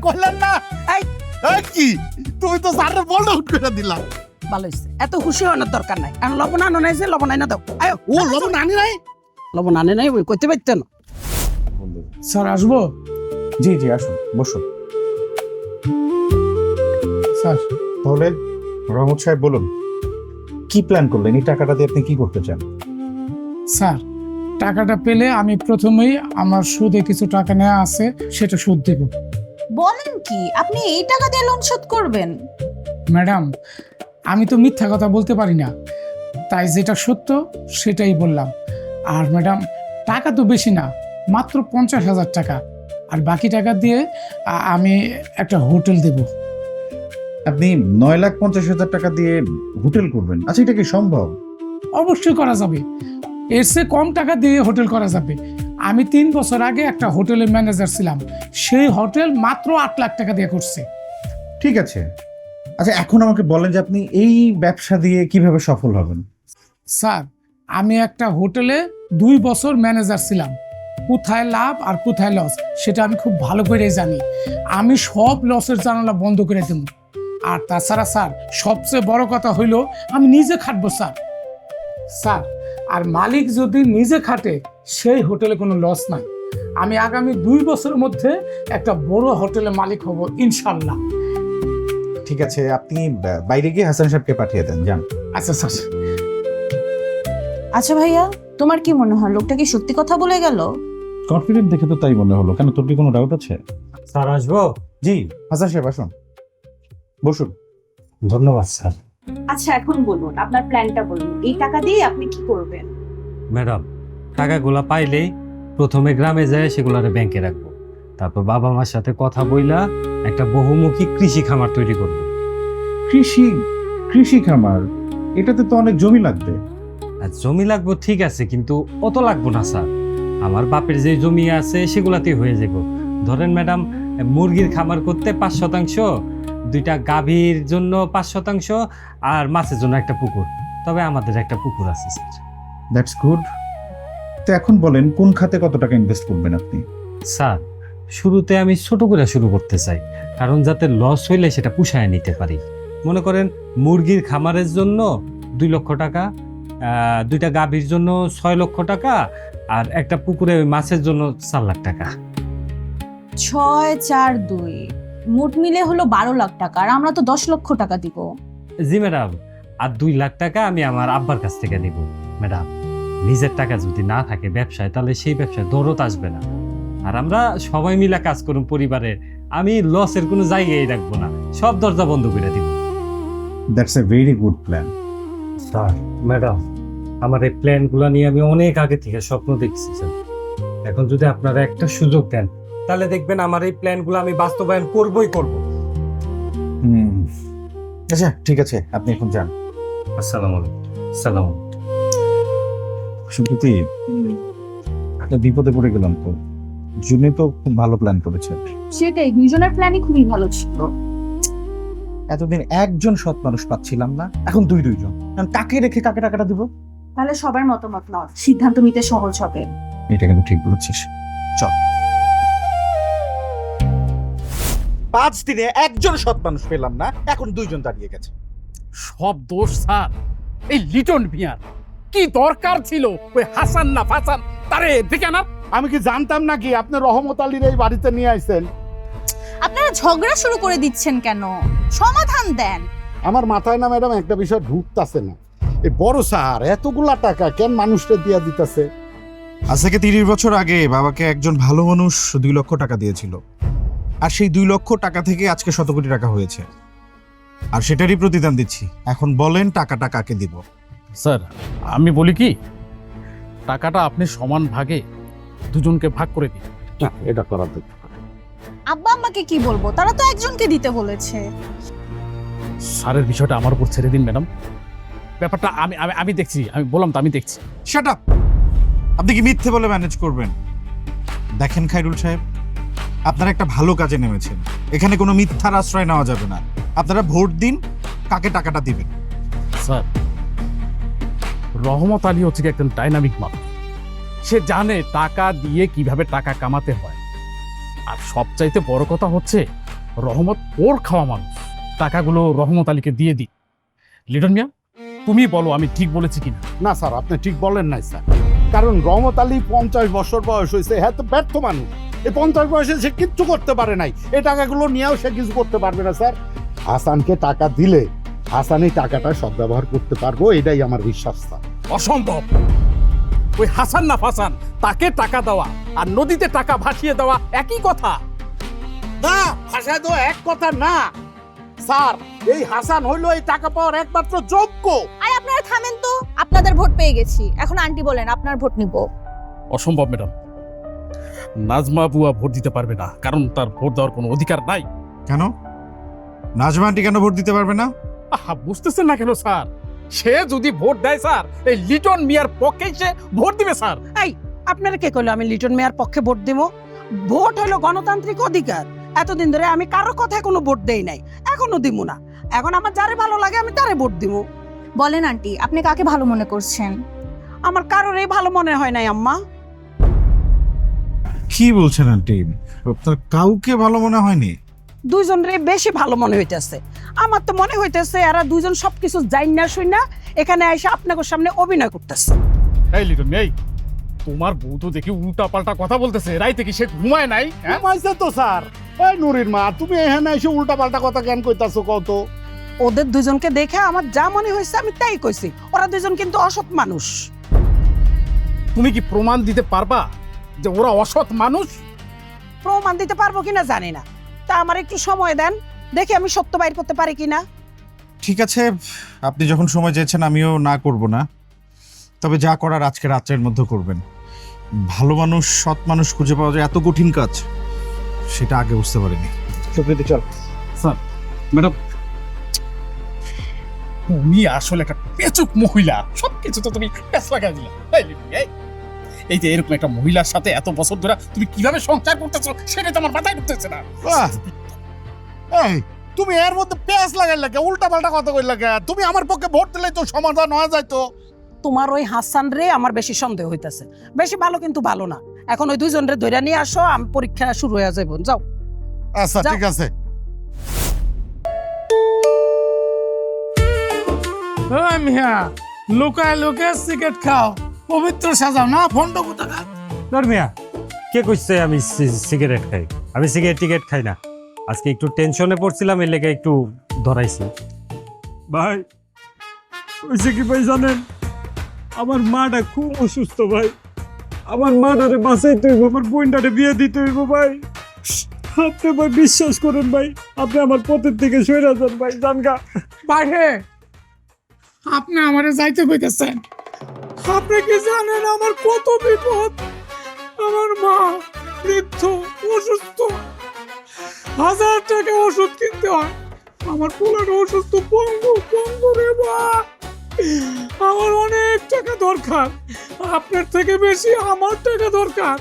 কইলেন না? এই এই কি তুই তো স্যারের বল আউট করে দিলা। ভালো হয়েছে, এত খুশি হওয়ার দরকার নাই। আর লবণ আনো নাই যে, লবণ আইনা দাও। আয়ো। ও লবণ আনি নাই? লবণ আনে নাই ওই কইতে পারতেন। স্যার আসবো? জি জি আসুন, বসুন। স্যার তাহলে রহমত সাহেব বলুন, কি প্ল্যান করলেন? এই টাকাটা দিয়ে আপনি কি করতে চান? স্যার, টাকাটা পেলে আমি প্রথমেই আমার সুদে কিছু টাকা নেওয়া আছে, সেটা সুদ দেব। বলেন কি, আপনি এই টাকা দিয়ে লোন শোধ করবেন? ম্যাডাম, আমি তো মিথ্যা কথা বলতে পারি না, তাই যেটা সত্য সেটাই বললাম। আর ম্যাডাম, টাকা তো বেশি না, মাত্র 50,000 টাকা। আর বাকি টাকা দিয়ে আমি একটা হোটেল দেব। আপনি 9,50,000 টাকা দিয়ে হোটেল করবেন? আচ্ছা, এটা কি সম্ভব? অবশ্যই করা যাবে, এর চেয়ে কম টাকা দিয়ে হোটেল করা যাবে। আমি 3 বছর আগে একটা হোটেলের ম্যানেজার ছিলাম, সেই হোটেল মাত্র 8 লাখ টাকা দিয়ে করছে। ঠিক আছে, আচ্ছা এখন আমাকে বলেন যে আপনি এই ব্যবসা দিয়ে কিভাবে সফল হবেন? স্যার, আমি একটা হোটেলে 2 বছর ম্যানেজার ছিলাম। কোথায় লাভ আর কোথায় লস সেটা আমি খুব ভালো করে জানি। আমি সব লসের জানালা বন্ধ করে দেব। আর তাছাড়া স্যার, সবচেয়ে বড় কথা হইল আমি নিজে খাটবো স্যার। স্যার, আর মালিক যদি নিজে খাটে সেই হোটেলে কোনো লস নাই। আমি আগামী 2 বছরের মধ্যে একটা বড় হোটেলের মালিক হব ইনশাল্লাহ। ঠিক আছে, আপনি বাইরে গিয়ে হাসান সাহেবকে পাঠিয়ে দেন, যান। আচ্ছা স্যার। আচ্ছা ভাইয়া, তোমার কি মনে হয় লোকটা কি সত্যি কথা বলে গেল? কনফিডেন্ট দেখে তো তাই মনে হলো। কেন, তোর কি কোনো ডাউট আছে? স্যার আসবো? জি, হাসান সাহেব আসুন, বসুন। ধন্যবাদ স্যার। আচ্ছা এখন বলুন, আপনার প্ল্যানটা বলুন। এই টাকা দিয়ে আপনি কি করবেন? ম্যাডাম, টাকাগুলা পাইলেই প্রথমে গ্রামে যায় সেগুলারে ব্যাংকে রাখবো। তারপর বাবা মার সাথে কথা বইলা একটা বহুমুখী কৃষি খামার তৈরি করব। কৃষি খামার? এটাতে তো অনেক জমি লাগবে। আর জমি লাগবো ঠিক আছে, কিন্তু অত লাগবো না স্যার। আমার বাপের যে জমি আছে সেগুলাতেই হয়ে যাবো। ধরেন ম্যাডাম, মুরগির খামার করতে 5%, 2টা গাভীর জন্য 5%, আর মাছের জন্য একটা পুকুর। তবে আমাদের একটা পুকুর আছে স্যার। That's good. তো এখন বলেন, কোন খাতে কত টাকা ইনভেস্ট করবেন আপনি? স্যার, শুরুতে আমি ছোট করে শুরু করতে চাই, কারণ যাতে লস হইলে সেটা পুষায় নিতে পারি। মনে করেন মুরগির খামারের জন্য 2 লক্ষ টাকা, 2টা গাভীর জন্য 6 লক্ষ টাকা, আর একটা পুকুরে মাছের জন্য 4 লাখ টাকা। 6, 4, 2 মোট মিলে হলো 12 লাখ টাকা, আর আমরা তো 10 লক্ষ টাকা দিব। জি ম্যাডাম, আর 2 লাখ টাকা আমি আমার আব্বার কাছ থেকে নিব। ম্যাডাম, নিজের টাকা যদি না থাকে ব্যবসায়, তাহলে সেই ব্যবসায় দৌড়ত আসবে না। আর আমরা সবাই মিলে কাজ করুন পরিবারের, আমি লসের কোনো জায়গায় রাখবো না, সব দরজা বন্ধ করে দিব। That's a very good plan. Sir, madam, আমার এই প্ল্যানগুলো নিয়ে আমি অনেক আগে থেকে স্বপ্ন দেখছি স্যার। এখন যদি আপনারা একটা সুযোগ দেন, তাহলে দেখবেন আমার এই প্ল্যানগুলো আমি বাস্তবায়ন করবই করব। আচ্ছা ঠিক আছে, আপনি এখন যান। আসসালামু আলাইকুম। সালাম। সুপ্রীতি, একটা বিপদে পড়ে গেলাম তো। জুনি তো খুব ভালো প্ল্যান করেছে। সেটাই, দুইজনের প্ল্যানই খুবই ভালো ছিল। এতদিন একজন সৎ মানুষ পাচ্ছিলাম না, এখন দুইজন। এখন কাকে রেখে কাকে টাকাটা দিব? তাহলে সবার মতামত নাও, সিদ্ধান্ত নিতে সহজ হবে। এটা কিন্তু ঠিক বলেছিস। চল। 5 দিনে একজন সৎ মানুষ পেলাম না, এখন 2জন দাঁড়িয়ে গেছে। সব দোষ স্যার এই লিটন মিয়ার। কি দরকার ছিল ওই হাসান না ফাসান তারে দেখে না? আমি কি জানতাম নাকি আপনি রহমত আলীর এই বাড়িতে নিয়ে আইছেন? আপনারা ঝগড়া শুরু করে দিচ্ছেন কেন? সমাধান দেন। আমার মাথায় না ম্যাডাম একটা বিষয় ঢুকতাছে না। এই বড় স্যার এতগুলা টাকা কেন মানুষকে দিয়া দিতেছে? আজ থেকে 30 বছর আগে বাবাকে একজন ভালো মানুষ 2 লক্ষ টাকা দিয়েছিল, আর সেই 2 লক্ষ টাকা থেকে আজকে 100 কোটি টাকা হয়েছে, আর সেটারই প্রতিদান দিচ্ছি। এখন বলেন টাকাটা কাকে দিব? স্যার আমি বলি কি, টাকাটা আপনি সমান ভাগে দুজনকে ভাগ করে দিন। না, এটা করা তো আব্বা আম্মাকে কি বলবো, তারা তো একজনকে দিতে বলেছে। স্যারের বিষয়টা আমার উপর ছেড়ে দিন ম্যাডাম। ব্যাপারটা আমি আমি আমি দেখছি, আমি বললাম তো আমি দেখছি। Shut up! আপনি কি মিথ্যে বলে ম্যানেজ করবেন? দেখেন খায়রুল সাহেব, আপনারা একটা ভালো কাজে নেমেছেন, এখানে কোনো মিথ্যার আশ্রয় নেওয়া যাবে না। আপনারা ভোট দিন, কাকে টাকাটা দিবেন। স্যার, রহমত আলী হচ্ছে একজন ডাইনামিক মানুষ। সে জানে টাকা দিয়ে কিভাবে টাকা কামাতে হয়। আর সবচাইতে বড় কথা হচ্ছে রহমত ওর খাওয়া মানুষ। টাকাগুলো রহমত আলীকে দিয়ে দিই। লিটন মিয়া, তুমি বলো আমি ঠিক বলেছি কিনা? না স্যার, আপনি ঠিক বলেন নাই স্যার। কারণ রহমত আলী 50 বছর বয়স হয়েছে, হ্যাঁ তো ব্যর্থ মানুষ। এই 50 বয়সে সে কিচ্ছু করতে পারে নাই, এই টাকাগুলো নিয়েও সে কিছু করতে পারবে না স্যার। হাসানকে টাকা দিলে হাসান এই টাকাটা সদ্ব্যবহার করতে পারবো, এটাই আমার বিশ্বাস স্যার। অসম্ভব। ওই হাসান না ফাসান, তাকে টাকা দেওয়া আর নদীতে টাকা ভাসিয়ে দেওয়া একই কথা। না, ভাষা তো এক কথা না স্যার। এই হাসান হইলো এই টাকা পাওয়ার একমাত্র যোগ্য। আর আপনারা থামেন তো, আপনাদের ভোট পেয়ে গেছি, এখন আন্টি বলেন আপনার ভোট নিব। অসম্ভব ম্যাডাম, নাজমা বুয়া ভোট দিতে পারবে না, কারণ তার ভোট দেওয়ার কোনো অধিকার নাই। কেন? নাজমা আন্টি কেন ভোট দিতে পারবে না? আহা, বুঝতেছেন না কেন স্যার? সে যদি ভোট দেয় স্যার, এই লিটন মিয়ার পক্ষে সে ভোট দিবে স্যার। আপনারা কে কইলো আমি লিটন মিয়ার পক্ষে ভোট দিব? ভোট হলো গণতান্ত্রিক অধিকার। এতদিন ধরে আমি কারো কথায় কোনো ভোট দেই নাই, এখনো দিব না। এখন আমার যারে ভালো লাগে আমি তারে ভোট দিব। বলেন আন্টি, আপনি কাকে ভালো মনে করছেন? আমার কারোরই ভালো মনে হয় নাই আম্মা। কি বলছেন আন্টি? আপনার কাউকে ভালো মনে হয়নি? 2জনরে বেশি ভালো মনে হইতেছে। আমার তো মনে হইতেছে এরা 2জন সবকিছু জাইন না শুই না এখানে এসে আপনাদের সামনে অভিনয় করতেছে। এই লিটন মিয়া, তোমার বউ তো দেখি উল্টা পাল্টা কথা বলতেছে। রাইতে কি সে ঘুমায় নাই? ঘুমাইছে তো স্যার। এই নুরির মা, তুমি এখানে এসে উল্টা পাল্টা কথা কেন কইতাছো কত? ওদের 2জনকে দেখে আমার যা মনে হয়েছে আমি তাই কইছি। ওরা 2জন কিন্তু অসৎ মানুষ। তুমি কি প্রমাণ দিতে পারবা যে ওরা অসৎ মানুষ? প্রমাণ দিতে পারবো কিনা জানি না, তা আমার একটু সময় দেন, দেখি আমি সত্য বাইর করতে পারি কিনা। ঠিক আছে, আপনি যখন সময় চেয়েছেন আমিও না করব না, তবে যা করার আজকে রাত্রের মধ্যে করবেন। ভালো মানুষ, সৎ মানুষ খুঁজে পাওয়া যায় এত কঠিন কাজ, সেটা আগে বুঝতে পারিনি। সুপ্রীতি চল। স্যার, ম্যাডাম, তুমি আসলে একটা পেচুক মহিলা। সবকিছু তো তুমি পেছ লাগাই দিলা। এই যে এরকম একটা মহিলার সাথে এত বছর ধরে তুমি কিভাবে সংসার করতেছো সেটা তো আমার মাথায় ঢুকতেছে না। এই তুমি এর মধ্যে পেঁয়াজ লাগাই লাগে, উল্টা পাল্টা কথা কই লাগে। তুমি আমার পক্ষে ভোট দিলে তো সমাধান হয়ে যায় তো। তোমার ওই হাসান রে আমার বেশি সন্দেহ হইতেছে। বেশি ভালো কিন্তু ভালো না। এখন ওই 2জনরে ধইরা নিয়ে আসো, আমি পরীক্ষা শুরু হয়ে যাবে। যাও। আচ্ছা যাও। ঠিক আছে। মিয়া, লুকায় লুকায় সিগারেট খাও, পবিত্র সাজাও না ফন্ড কোথাকা। মিয়া, কে কইছে আমি সিগারেট খাই? আমি সিগারেট টিকেট খাই না। আজকে একটু টেনশনে পড়ছিলাম, এর লেগে একটু ধরাইছি। ভাই, হয়েছে কি ভাই জানেন, আমার মাটা খুব অসুস্থ ভাই। আমার মাটারে বাঁচাইতে হইব, আমার বোনটারে বিয়ে দিতে হইব ভাই। আপনি ভাই বিশ্বাস করেন ভাই, আপনি আমার পথের থেকে সরে যান ভাই, জানগা। বাইরে আপনি আমারে যাইতে কইতেছেন, আপনি কি জানেন আমার কত বিপদ? আমার মা বৃদ্ধ, অসুস্থ, 1000 টাকা ওষুধ কিনতে হয়। আমার পোলাটা অসুস্থ, পঙ্গু পঙ্গু রে মা। আমার অনেক টাকা দরকার, আপনার থেকে বেশি আমার টাকা দরকার।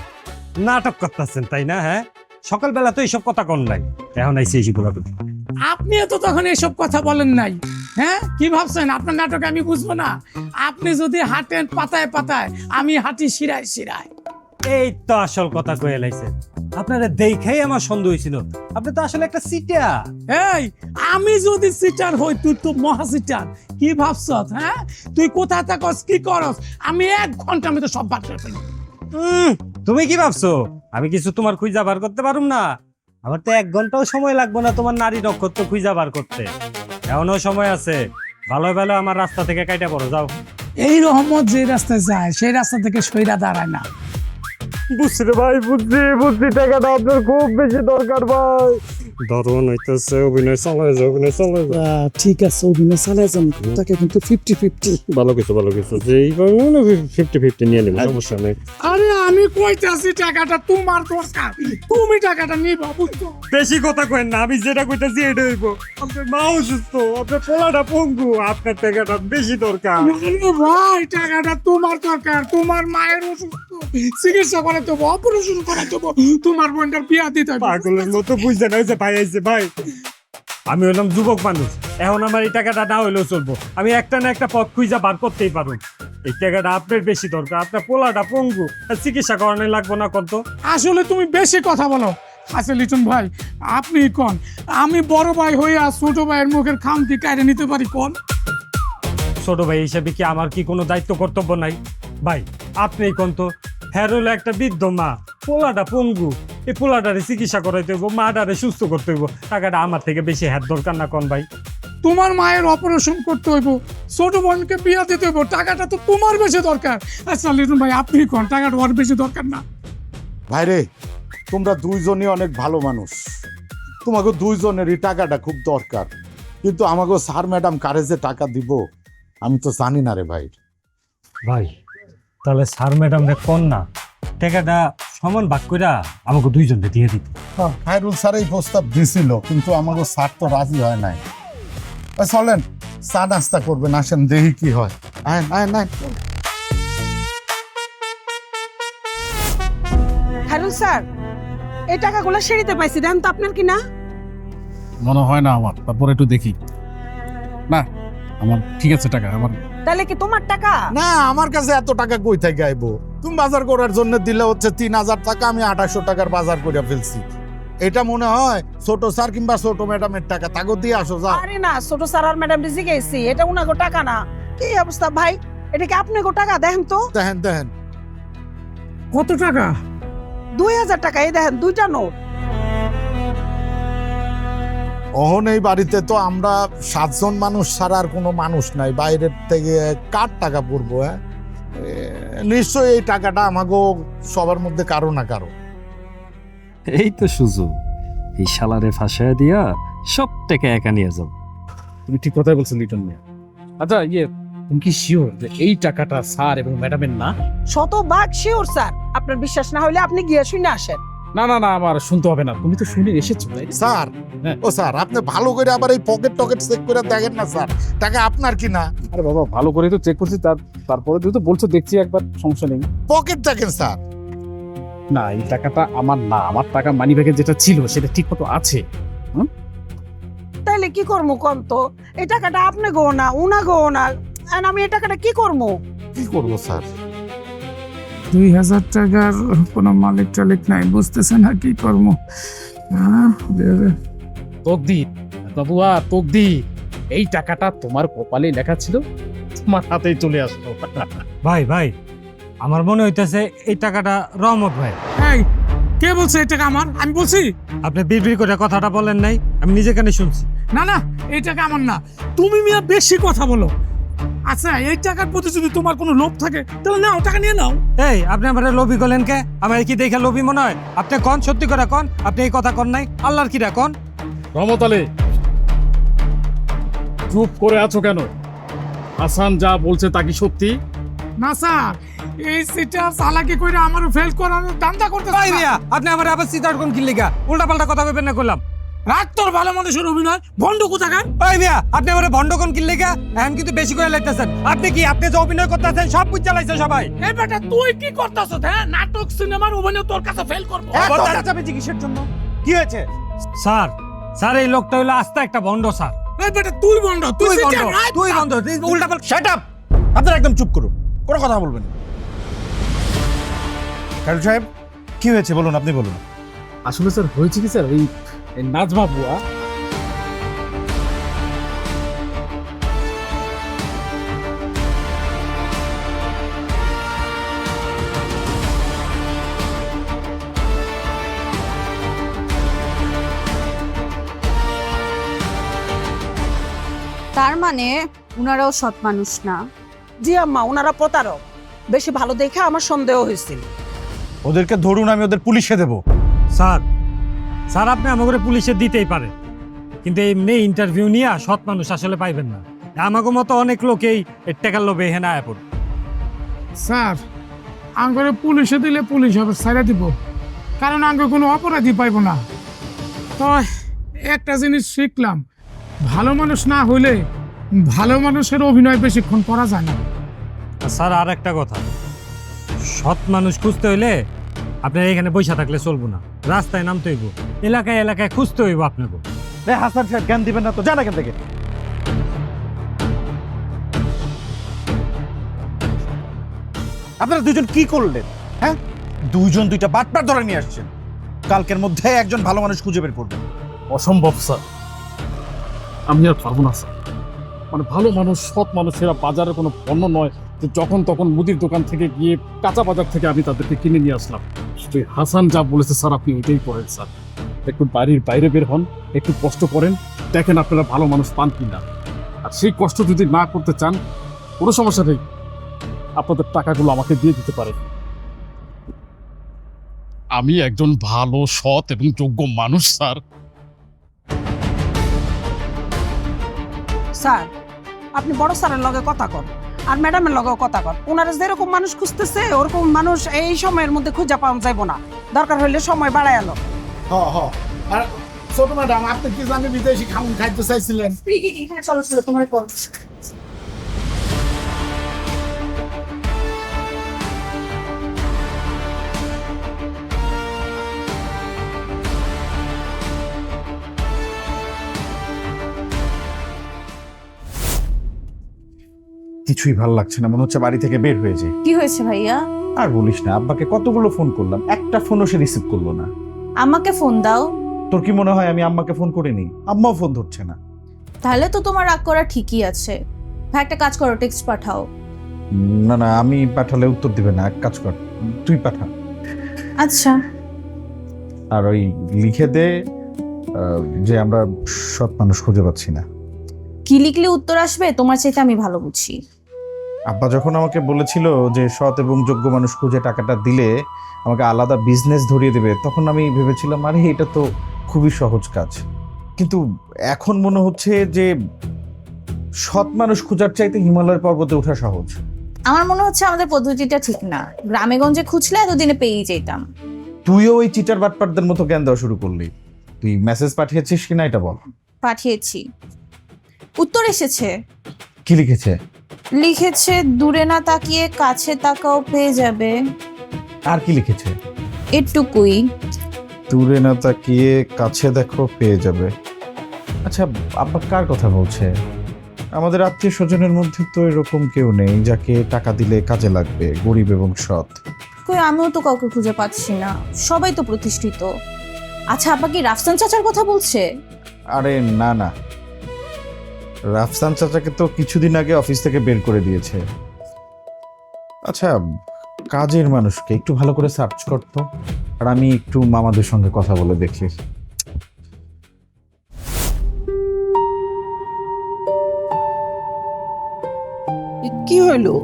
নাটক করতেছেন তাই না? হ্যাঁ, সকালবেলা তো এইসব কথা কন নাই, এখন আইসি এইগুলো। আপনিও তো তখন এসব কথা বলেন নাই। হ্যাঁ, কি ভাবছেন আপনার নাটক আমি বুঝবো না? আপনি যদি হাঁটেন পাতায় পাতায়, আমি হাঁটি শিরায় শিরায়। এই তো আসল কথা কয়ে লাইছেন। আপনারা দেখেই আমার সন্দেহ হয়েছিল, আপনি তো আসলে একটা সিটা। এই, আমি যদি সিটার হই, তুই তো মহা সিটার। কি ভাবছস? হ্যাঁ, তুই কোথায় থাকস, কি করস? আমি 1 ঘন্টা আমি তো সব বাদ করে ফেলি। তুমি কি ভাবছো আমি কিছু তোমার খুঁজা বার করতে পারুম না? আমার তো 1 ঘন্টাও সময় লাগবে না তোমার নারী নক্ষত্র খুঁজা বার করতে। এখনো সময় আছে, ভালো ভালো আমার রাস্তা থেকে কাইটা পড়ো, যাও। এই রহমত যে রাস্তায় যায়, সেই রাস্তা থেকে সইরা দাঁড়ায় না। বুঝছি রে ভাই, বুঝছি টাকাটা আপনার খুব বেশি দরকার ভাই। ধরুন হইতেছে অভিনয় চালায় যাও, অভিনয় চালায় যাও। ঠিক আছে, অভিনয় চালাই যান, তাকে কিন্তু 50-50। ভালো কিছু যে এইভাবে 50-50 নিয়ে নেবেন, সমস্যা নেই। আরে আমি কইতাছি টাকাটা তোমার দরকার, তুমি টাকাটা নিবা, বুঝছো? বেশি কথা কইেন না, আমি যেটা কইতাছি এটা হইব। আপনার মা অসুস্থ, আপনার পোলাটা পঙ্গু, আপনার টাকাটা বেশি দরকার। আরে ভাই, টাকাটা তোমার দরকার, তোমার মায়ের অসুস্থ, চিকিৎসা করে দেবো, অপারেশন করে দেবো, তোমার বোনটার বিয়া দিতে হবে। পাগলের মতো বুঝতে না হয়েছে ভাই, আইছে ভাই। আমি হলাম যুবক মানুষ, এখন আমার এই টাকাটা না হইলেও চলবো। আমি একটা না একটা পথ খুঁজা বার করতেই পারবো। এই টাকাটা আপনার বেশি দরকার, আপনার পোলাটা পঙ্গু, আর চিকিৎসা করানো লাগবো না কত? আসলে তুমি বেশি কথা বলো। আচ্ছা লিটন ভাই, আপনি কোন, আমি বড় ভাই হইয়া ছোট ভাইয়ের মুখের খামতি কাইরে নিতে পারি কোন? ছোট ভাই হিসেবে কি আমার কি কোনো দায়িত্ব কর্তব্য নাই? ভাই আপনি কোন তো, হ্যাঁ হলো একটা বৃদ্ধ মা, পোলাটা পঙ্গু, এই পোলাটারে চিকিৎসা করাইতে হইব, মাটারে সুস্থ করতে হইব। টাকাটা আমার থেকে বেশি হ্যাঁ দরকার না কোন ভাই? তোমার মায়ের অপারেশন করতে হইব, ছোট বোনকে বিয়া দিতে হইব, টাকাটা তো তোমার বেশি দরকার। আচ্ছা লিটন ভাই, আপনি কোন, টাকাটা ওর বেশি দরকার না? ভাইরে, তোমরা দুইজনই অনেক ভালো মানুষ, তোমাকে দুইজনেরই টাকাটা খুব দরকার, কিন্তু আমাকে স্যার ম্যাডাম কারে যে টাকা দিব আমি তো জানি না রে ভাই। ভাই তাহলে স্যার ম্যাডাম রে কোন না, টাকাটা সমান ভাগ কইরা আমাকে দুইজনকে দিয়ে দিত। খায়রুল স্যার এই প্রস্তাব দিছিল, কিন্তু আমাকে স্যার তো রাজি হয় নাই। চলেন চা নাস্তা করবেন, আসেন দেখি কি হয়। আয় আয় না খায়রুল স্যার, এই টাকাগুলো সিঁড়িতে পাইছি, দেন তো আপনার কি না? মনে হয় না আমার, তারপর একটু দেখি। না, আমার ঠিক আছে টাকা আমার। তাহলে কি তোমার টাকা? না, আমার কাছে এত টাকা কই থেকে আইবো? তুমি বাজার করার জন্য দিলে হচ্ছে 3000 টাকা, আমি 2800 টাকার বাজার করে ফেলছি। এটা মনে হয় ছোট স্যার কিংবা ছোট ম্যাডামের টাকা, তাকে দিয়ে আসো যাও। আরে না, ছোট স্যার আর ম্যাডাম রিজি গেছি, এটা উনাগো টাকা না। কি অবস্থা ভাই, এটা কি আপনার টাকা? দেখেন তো। দেখেন দেখেন কত টাকা? 2000 টাকা, এই দেখেন 2টা নোট। অহন এই বাড়িতে তো আমরা 7 জন মানুষ ছাড়া আর কোনো মানুষ নাই, বাইরের থেকে কার টাকা পড়বো? হ্যাঁ, নিশ্চয়ই এই টাকাটা আমাকে সবার মধ্যে কারো না কারো। এই তো সুযোগ, এই শালারে ফাঁসায় দিয়া সব টাকা একা নিয়ে যাও। তুমি ঠিক কথাই বলছো লিটন মিয়া। আচ্ছা তুমি কি শিওর যে এই টাকাটা স্যার এবং ম্যাডামের না? শতভাগ শিওর স্যার, আপনার বিশ্বাস না হলে আপনি গিয়ে শুনে আসেন। না না না, আমার শুনতে হবে না, তুমি তো শুনে এসেছো তাই না? স্যার, হ্যাঁ। ও স্যার, আপনি ভালো করে আবার এই পকেট টকেট চেক করে দেখেন না স্যার, টাকা আপনার কি না। আরে বাবা, ভালো করে তো চেক করছি, তারপরে তুমি তো বলছো দেখছি একবার, সমস্যা নেই। পকেট দেখেন স্যার। না, এই টাকাটা আমার না, আমার টাকা মানি ব্যাগে যেটা ছিল সেটা ঠিক মতো আছে। তাইলে কি করবো কম তো? এই টাকাটা আপনি গো না, উনা গো না, আর আমি এই টাকাটা কি করবো? কি করবো স্যার? 2000 টাকার কোনো মালিক টালিক নাই, বুঝতেছেন না কি করবো। তকদির বাবুয়া, তকদির, এই টাকাটা তোমার কপালে লেখা ছিল, তোমার হাতেই চলে আসলো। ভাই ভাই, আমার মনে হইতেছে এই টাকাটা রহমত ভাই। এই, কে বলছে এই টাকা আমার? আমি বলছি? আপনি বিড়বিড় করে কথাটা বলেন নাই, আমি নিজে কানে শুনছি। না না, এই টাকা আমার না, তুমি মিয়া বেশি কথা বলো। আচ্ছা এই টাকার প্রতি যদি তোমার কোনো লোভ থাকে তাহলে নাও, টাকা নিয়ে নাও। এই আপনি আমার লোভি করলেন কে? আমার কি দেখে লোভি মনে হয়? আপনি কন, সত্যি করে কন, আপনি এই কথা কন নাই? আল্লাহর কিরা কন? রহমত আলী, চুপ করে আছো কেন? হাসান যা বলছে তা কি সত্যি? না স্যার, এই সিটার চালাকি কইরা আমারও ফেল করানোর ধান্দা করতে ভাই মিয়া, আপনি আমার আবার সিটার কোন কি লিগা উল্টা পাল্টা কথা কইবেন না কইলাম? রাগ তোর ভালো মানুষের অভিনয় ভণ্ড কোথাকার। ভাই মিয়া, আপনি আমার ভন্ড কোন কি লিগা এখন কিন্তু বেশি করে লাগতেছেন। আপনি কি, আপনি যে অভিনয় করতেছেন সব বুঝ চালাইছে সবাই। এই বেটা তুই কি করতাছ? হ্যাঁ, নাটক সিনেমার অভিনয় তোর কাছে ফেল করব। যাবে কিসের জন্য? কি হয়েছে? স্যার, স্যার এই লোকটা হলো আস্তে একটা ভন্ড স্যার। এই বেটা তুই ভণ্ড, তুই ভন্ড, সিটার, তুই ভন্ড, উল্টা পাল্টা। Shut up! আপনারা একদম চুপ করুন, কোনো কথা বলবেন না। খায়রুল সাহেব, কি হয়েছে বলুন, আপনি বলুন। আসলে স্যার হয়েছে কি স্যার, এই নাজমা বুয়া তার মানে উনারাও সৎ মানুষ না? জি আম্মা, ওনারা প্রতারক। বেশি ভালো দেখে আমার সন্দেহ হয়েছিল। ওদেরকে ধরুন, আমি ওদের পুলিশে দেবো। স্যার, স্যার আপনি আমাকে পুলিশে দিতেই পারে, কিন্তু এমনি ইন্টারভিউ নিয়ে সৎ মানুষ আসলে পাইবেন না। আমাকে মতো অনেক লোকেই এর টাকার লোভে এখানে আয়া পড়ে। স্যার আঙ্গরে পুলিশে দিলে পুলিশ হবে ছাইরা দিব, কারণ আঙ্গ কোনো অপরাধী পাইব না। তো একটা জিনিস শিখলাম, ভালো মানুষ না হইলে ভালো মানুষের অভিনয় বেশিক্ষণ করা যায় না। আর স্যার আর একটা কথা, সৎ মানুষ খুঁজতে হইলে আপনার এখানে বৈশা থাকলে চলবো না, রাস্তায় নামতে হইব, এলাকায় এলাকায় খুঁজতে হইব আপনাকে। হাসান সাহেব জ্ঞান দিবেন না তো, জানা কেন থেকে? আপনারা দুজন কি করলেন? হ্যাঁ, দুইজন দুইটা বাটপার ধরে নিয়ে আসছেন। কালকের মধ্যে একজন ভালো মানুষ খুঁজে বের করবেন। অসম্ভব স্যার, আমি আর পারবো না স্যার। মানে ভালো মানুষ, সৎ মানুষেরা বাজারে কোনো পণ্য নয় যে যখন তখন মুদির দোকান থেকে গিয়ে কাঁচা বাজার থেকে আমি তাদেরকে কিনে নিয়ে আসলাম। সেই হাসান যা বলেছে স্যার, আপনি ওইটাই করেন স্যার। একটু বাড়ির বাইরে বের হন, একটু কষ্ট করেন, দেখেন আপনারা ভালো মানুষ পান কিনা। আর সেই কষ্ট যদি না করতে চান, কোনো সমস্যা নেই, আপনাদের টাকাগুলো আমাকে দিয়ে দিতে পারেন। আমি একজন ভালো, সৎ এবং যোগ্য মানুষ স্যার। স্যার, আপনি বড় স্যারের লগে কথা কন, আর ম্যাডামের লগেও কথা কন। ওনারা যেরকম মানুষ খুঁজতেছে ওরকম মানুষ এই সময়ের মধ্যে খুঁজে পাওয়া যাইব না। দরকার হইলে সময় বাড়ায় এলো। আর ছোট ম্যাডাম, আপনি কি জানি বিদেশি খাউন খাইতে চাইছিলেন? চলো চলো, তোমার কল। কিছুই ভালো লাগছে না, মনে হচ্ছে বাড়ি থেকে বের হয়ে যায়। কি হয়েছে ভাইয়া? আর বলিস না, আব্বাকে কতগুলো ফোন করলাম, একটা ফোনও সে রিসিভ করলো না। আমাকে ফোন দাও। তোর কি মনে হয় আমি আম্মাকে ফোন করিনি? আম্মাও ফোন ধরছে না। তাহলে তো তোমার রাগ করা ঠিকই আছে। ভাই একটা কাজ করো, টেক্সট পাঠাও। না না, আমি পাঠালে উত্তর দিবে না, এক কাজ কর, তুই পাঠা। আচ্ছা। আর ওই লিখে দে যে আমরা সৎ মানুষ খুঁজে পাচ্ছি না। কি লিখলে উত্তর আসবে তোমার চাইতে আমি ভালো বুঝি। আব্বা যখন আমাকে বলেছিল যে সৎ এবং যোগ্য মানুষ খুঁজে টাকাটা দিলে আমাকে আলাদা বিজনেস ধরিয়ে দেবে, তখন আমি ভেবেছিলাম আরে এটা তো খুবই সহজ কাজ। কিন্তু এখন মনে হচ্ছে যে সৎ মানুষ খোঁজার চাইতে হিমালয়ের পর্বতে ওঠা সহজ। আমার মনে হচ্ছে আমাদের পদ্ধতিটা ঠিক না। গ্রামে গঞ্জে খুঁজলে এতদিনে পেয়েই যেতাম। তুইও ওই চিটার বাটপারদের মতো জ্ঞান দেওয়া শুরু করলি। তুই মেসেজ পাঠিয়েছিস কিনা এটা বল। পাঠিয়েছি, উত্তর এসেছে। কি লিখেছে? লিখেছে দূরে না তাকিয়ে কাছে তাকাও পেয়ে যাবে। আর কি লিখেছে? এটুকুই। দূরে না তাকিয়ে কাছে দেখো পেয়ে যাবে। আচ্ছা, আব্বা কার কথা বলছে? আমাদের আত্মীয় স্বজনের মধ্যে তো এরকম কেউ নেই যাকে টাকা দিলে কাজে লাগবে, গরিব এবং সৎ। কই, আমিও তো কাউকে খুঁজে পাচ্ছি না, সবাই তো প্রতিষ্ঠিত। আচ্ছা, আপা কি রাফসান চাচার কথা বলছে? আরে না না, রাফসান চাচাকে তো কিছুদিন আগে অফিস থেকে বের করে দিয়েছে। আচ্ছা, কাজের মানুষকে একটু ভালো করে সার্চ করতো, আর আমি একটু মামাদের সঙ্গে কথা বলে দেখি। কি হইলো?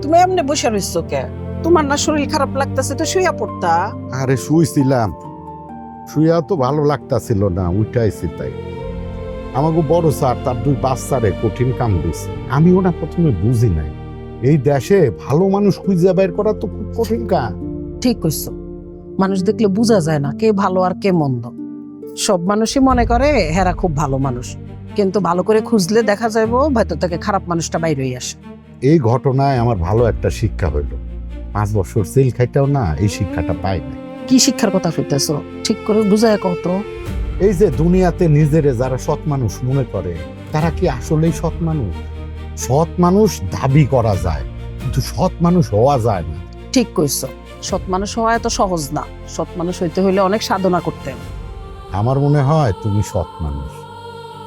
তুমি এমনি বসে রইছো কে? তোমার না শরীর খারাপ লাগতেছে, তো শুইয়া পড়তা। আরে শুইছিলাম, শুইয়া তো ভালো লাগতাছিল না, উঠাইছি তাই। আমাকে বড় স্যার তার 2 বাচ্চারে কঠিন কাম দিছে। আমি ওটা প্রথমে বুঝি নাই, এই দেশে ভালো মানুষ খুঁজে বের করা তো খুব কঠিন কাজ। ঠিক কইছো, মানুষ দেখলে বোঝা যায় না কে ভালো আর কে মন্দ। সব মানুষই মনে করে হেরা খুব ভালো মানুষ, কিন্তু ভালো করে খুঁজলে দেখা যাইবো ভেতর থেকে খারাপ মানুষটা বাইরে আসে। এই ঘটনায় আমার ভালো একটা শিক্ষা হইল। 5 বছর জেল খাইতেও না এই শিক্ষাটা পাই না। কি শিক্ষার কথা কইতেছো? ঠিক করে বুঝায় কত। এই যে দুনিয়াতে নিজেরে যারা সৎ মানুষ মনে করে, তারা কি আসলেই সৎ মানুষ? সৎ মানুষ দাবি করা যায়, কিন্তু সৎ মানুষ হওয়া যায় না। ঠিক কইছো, সৎ মানুষ হওয়া এত সহজ না। সৎ মানুষ হইতে হইলে অনেক সাধনা করতে হবে। আমার মনে হয় তুমি সৎ মানুষ।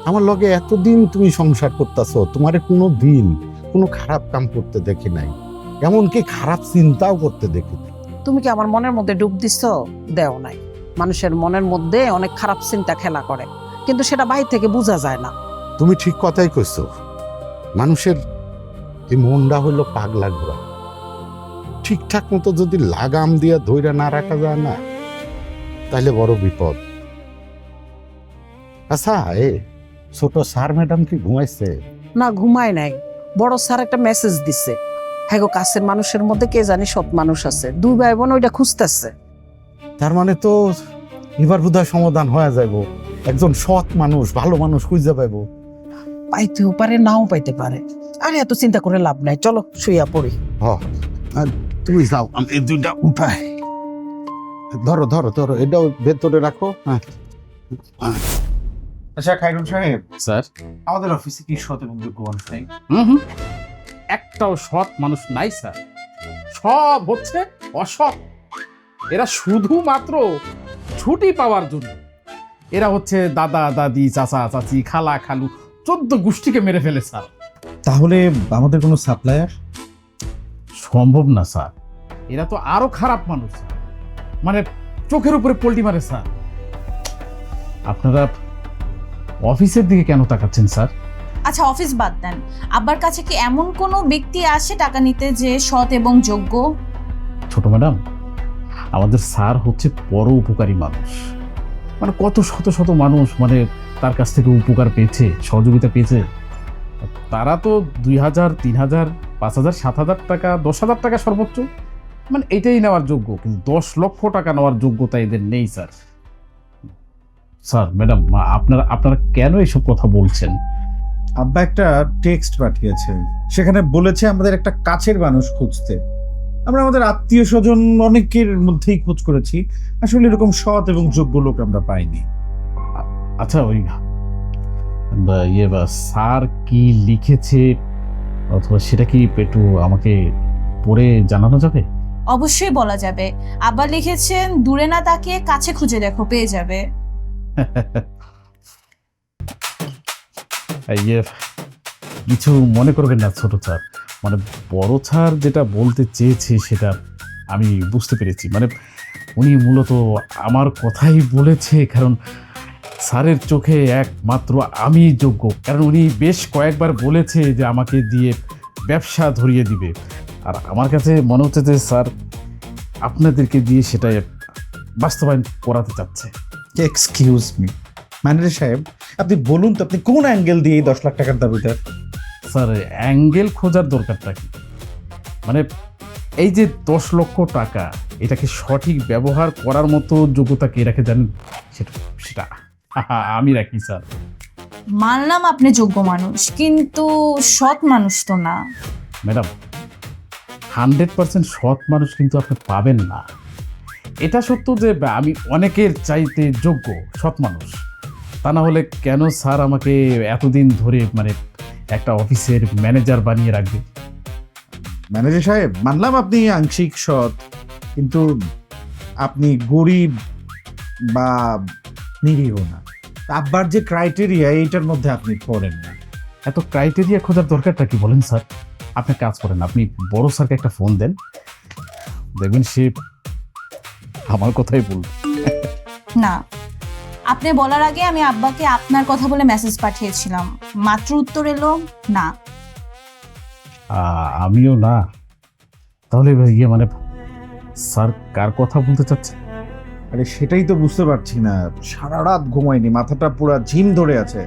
আমার লগে এতদিন তুমি সংসার করতেছো, তোমারে কোনো দিন কোনো খারাপ কাম করতে দেখি নাই, এমনকি খারাপ চিন্তাও করতে দেখি নাই। তুমি কি আমার মনের মধ্যে ডুব দিছো? দেও নাই। মানুষের মনের মধ্যে অনেক খারাপ চিন্তা খেলা করে, কিন্তু সেটা বাইরে থেকে বোঝা যায় না। তুমি ঠিক কথাই কইছো। মানুষের এই মনটা হইলো পাগলা ঘোড়া, ঠিকঠাক মতো যদি লাগাম দিয়া ধইরা না রাখা যায় না, তাহলে বড় বিপদ। আচ্ছা, ছোট স্যার ম্যাডাম কি ঘুমাইছে? না, ঘুমায় নাই। বড় স্যার একটা মেসেজ দিছে, হ্যাঁ গো, কাছের মানুষের মধ্যে কে জানি সৎ মানুষ আছে, 2 ভাই বোন ওইটা খুঁজতেছে। তার মানে তো এবার বোধহয় সমাধান হয়ে যাইব, একজন সৎ মানুষ ভালো মানুষ খুঁজে পাইব। পাইতেও পারে, নাও পাইতে পারে। আরে এত চিন্তা করে লাভ নাই, চলো শুইয়া পড়ি। তুমি যাও, আমি এই 2টা উঠাই। ধরো ধরো ধরো, এটাও ভেতরে রাখো। হ্যাঁ। আচ্ছা খায়রুল সাহেব, স্যার। আমাদের অফিসে কি সৎ এবং যোগ্য মানুষ নাই? একটাও সৎ মানুষ নাই স্যার, সব হচ্ছে অসৎ। এরা শুধুমাত্র ছুটি পাওয়ার জন্য, এরা হচ্ছে দাদা দাদি চাচা চাচি খালা খালু 14 গোষ্ঠীকে মেরে ফেলে স্যার। তাহলে আমাদের কোনো সাপ্লায়ার? সম্ভব না স্যার, এরা তো আরো খারাপ মানুষ, মানে চোখের উপরে পল্টি মারে স্যার। আপনারা অফিসের দিকে কেন তাকাচ্ছেন স্যার? আচ্ছা অফিস বাদ দেন, আব্বার কাছে কি এমন কোনো ব্যক্তি আসে টাকা নিতে যে সৎ এবং যোগ্য? ছোট ম্যাডাম, আমাদের স্যার হচ্ছে বড় উপকারী মানুষ, মানে কত শত শত মানুষ মানে তার কাছ থেকে উপকার পেয়েছে, সহযোগিতা পেয়েছে। তারা তো 2000, 3000, 5000, 7000 টাকা, 10,000 টাকা সর্বোচ্চ, মানে এটাই নেওয়ার যোগ্য, কিন্তু 10 লক্ষ টাকা নেওয়ার যোগ্যতা এদের নেই স্যার। স্যার ম্যাডাম, আপনারা কেন এইসব কথা বলছেন? আব্বা একটা টেক্সট পাঠিয়েছে, সেখানে বলেছে আমাদের একটা কাছের মানুষ খুঁজতে। আমরা আমাদের আত্মীয় স্বজন অনেকের মধ্যেই খোঁজ করেছি, আসলে এরকম সৎ এবং যোগ্য লোক আমরা পাইনি। আচ্ছা ওই স্যার কি লিখেছে অথবা সেটা কি একটু আমাকে পড়ে জানানো যাবে? অবশ্যই বলা যাবে। আব্বা লিখেছেন, দূরে না তাকিয়ে কাছে খুঁজে দেখো, পেয়ে যাবে। কিছু মনে করবেন না ছোট স্যার, মানে বড় স্যার যেটা বলতে চেয়েছে সেটা আমি বুঝতে পেরেছি। মানে উনি মূলত আমার কথাই বলেছে, কারণ স্যারের চোখে একমাত্র আমি যোগ্য, কারণ উনি বেশ কয়েকবার বলেছে যে আমাকে দিয়ে ব্যবসা ধরিয়ে দিবে। আর আমার কাছে মনে হচ্ছে যে স্যার আপনাদেরকে দিয়ে সেটা বাস্তবায়ন করাতে চাচ্ছে। এক্সকিউজ মি ম্যানেজার সাহেব, আপনি বলুন তো আপনি কোন অ্যাঙ্গেল দিয়ে এই 10 লাখ টাকার দাবিটা? স্যার অ্যাঙ্গেল খোঁজার দরকারটা কি? মানে এই যে 10 লক্ষ টাকা, এটাকে সঠিক ব্যবহার করার মতো যোগ্যতা কে রাখে জানেন? সেটা আমি রাখি স্যার। মানলাম আপনি যোগ্য মানুষ, কিন্তু সৎ মানুষ তো না। ম্যাডাম, 100% সৎ মানুষ কিন্তু আপনি পাবেন না। এটা সত্য যে আমি অনেকের চাইতে যোগ্য সৎ মানুষ, তা না হলে কেন স্যার আমাকে এতদিন ধরে মানে একটা অফিসের ম্যানেজার বানিয়ে রাখবে? ম্যানেজার সাহেব, মানলাম আপনি আংশিক সৎ, কিন্তু আপনি গরিব বা নিরীহ না। আব্বার যে ক্রাইটেরিয়া, এইটার মধ্যে আপনি পড়েন না। এত ক্রাইটেরিয়া খোঁজার দরকারটা কি বলেন স্যার? আপনি কাজ করেন, আপনি বড় স্যারকে একটা ফোন দেন, দেখবেন সে আমার কথাই বলবে। না, আপনি বলার আগে আমি আব্বাকে আপনার কথা বলে মেসেজ পাঠিয়েছিলাম, মাত্র উত্তর এলো না। আমিও না। তাহলে ইয়ে মানে স্যার কার কথা বলতে চাচ্ছে? আরে সেটাই তো বুঝতে পারছি না, সারা রাত ঘুমাইনি, মাথাটা পুরা ঝিম ধরে আছে।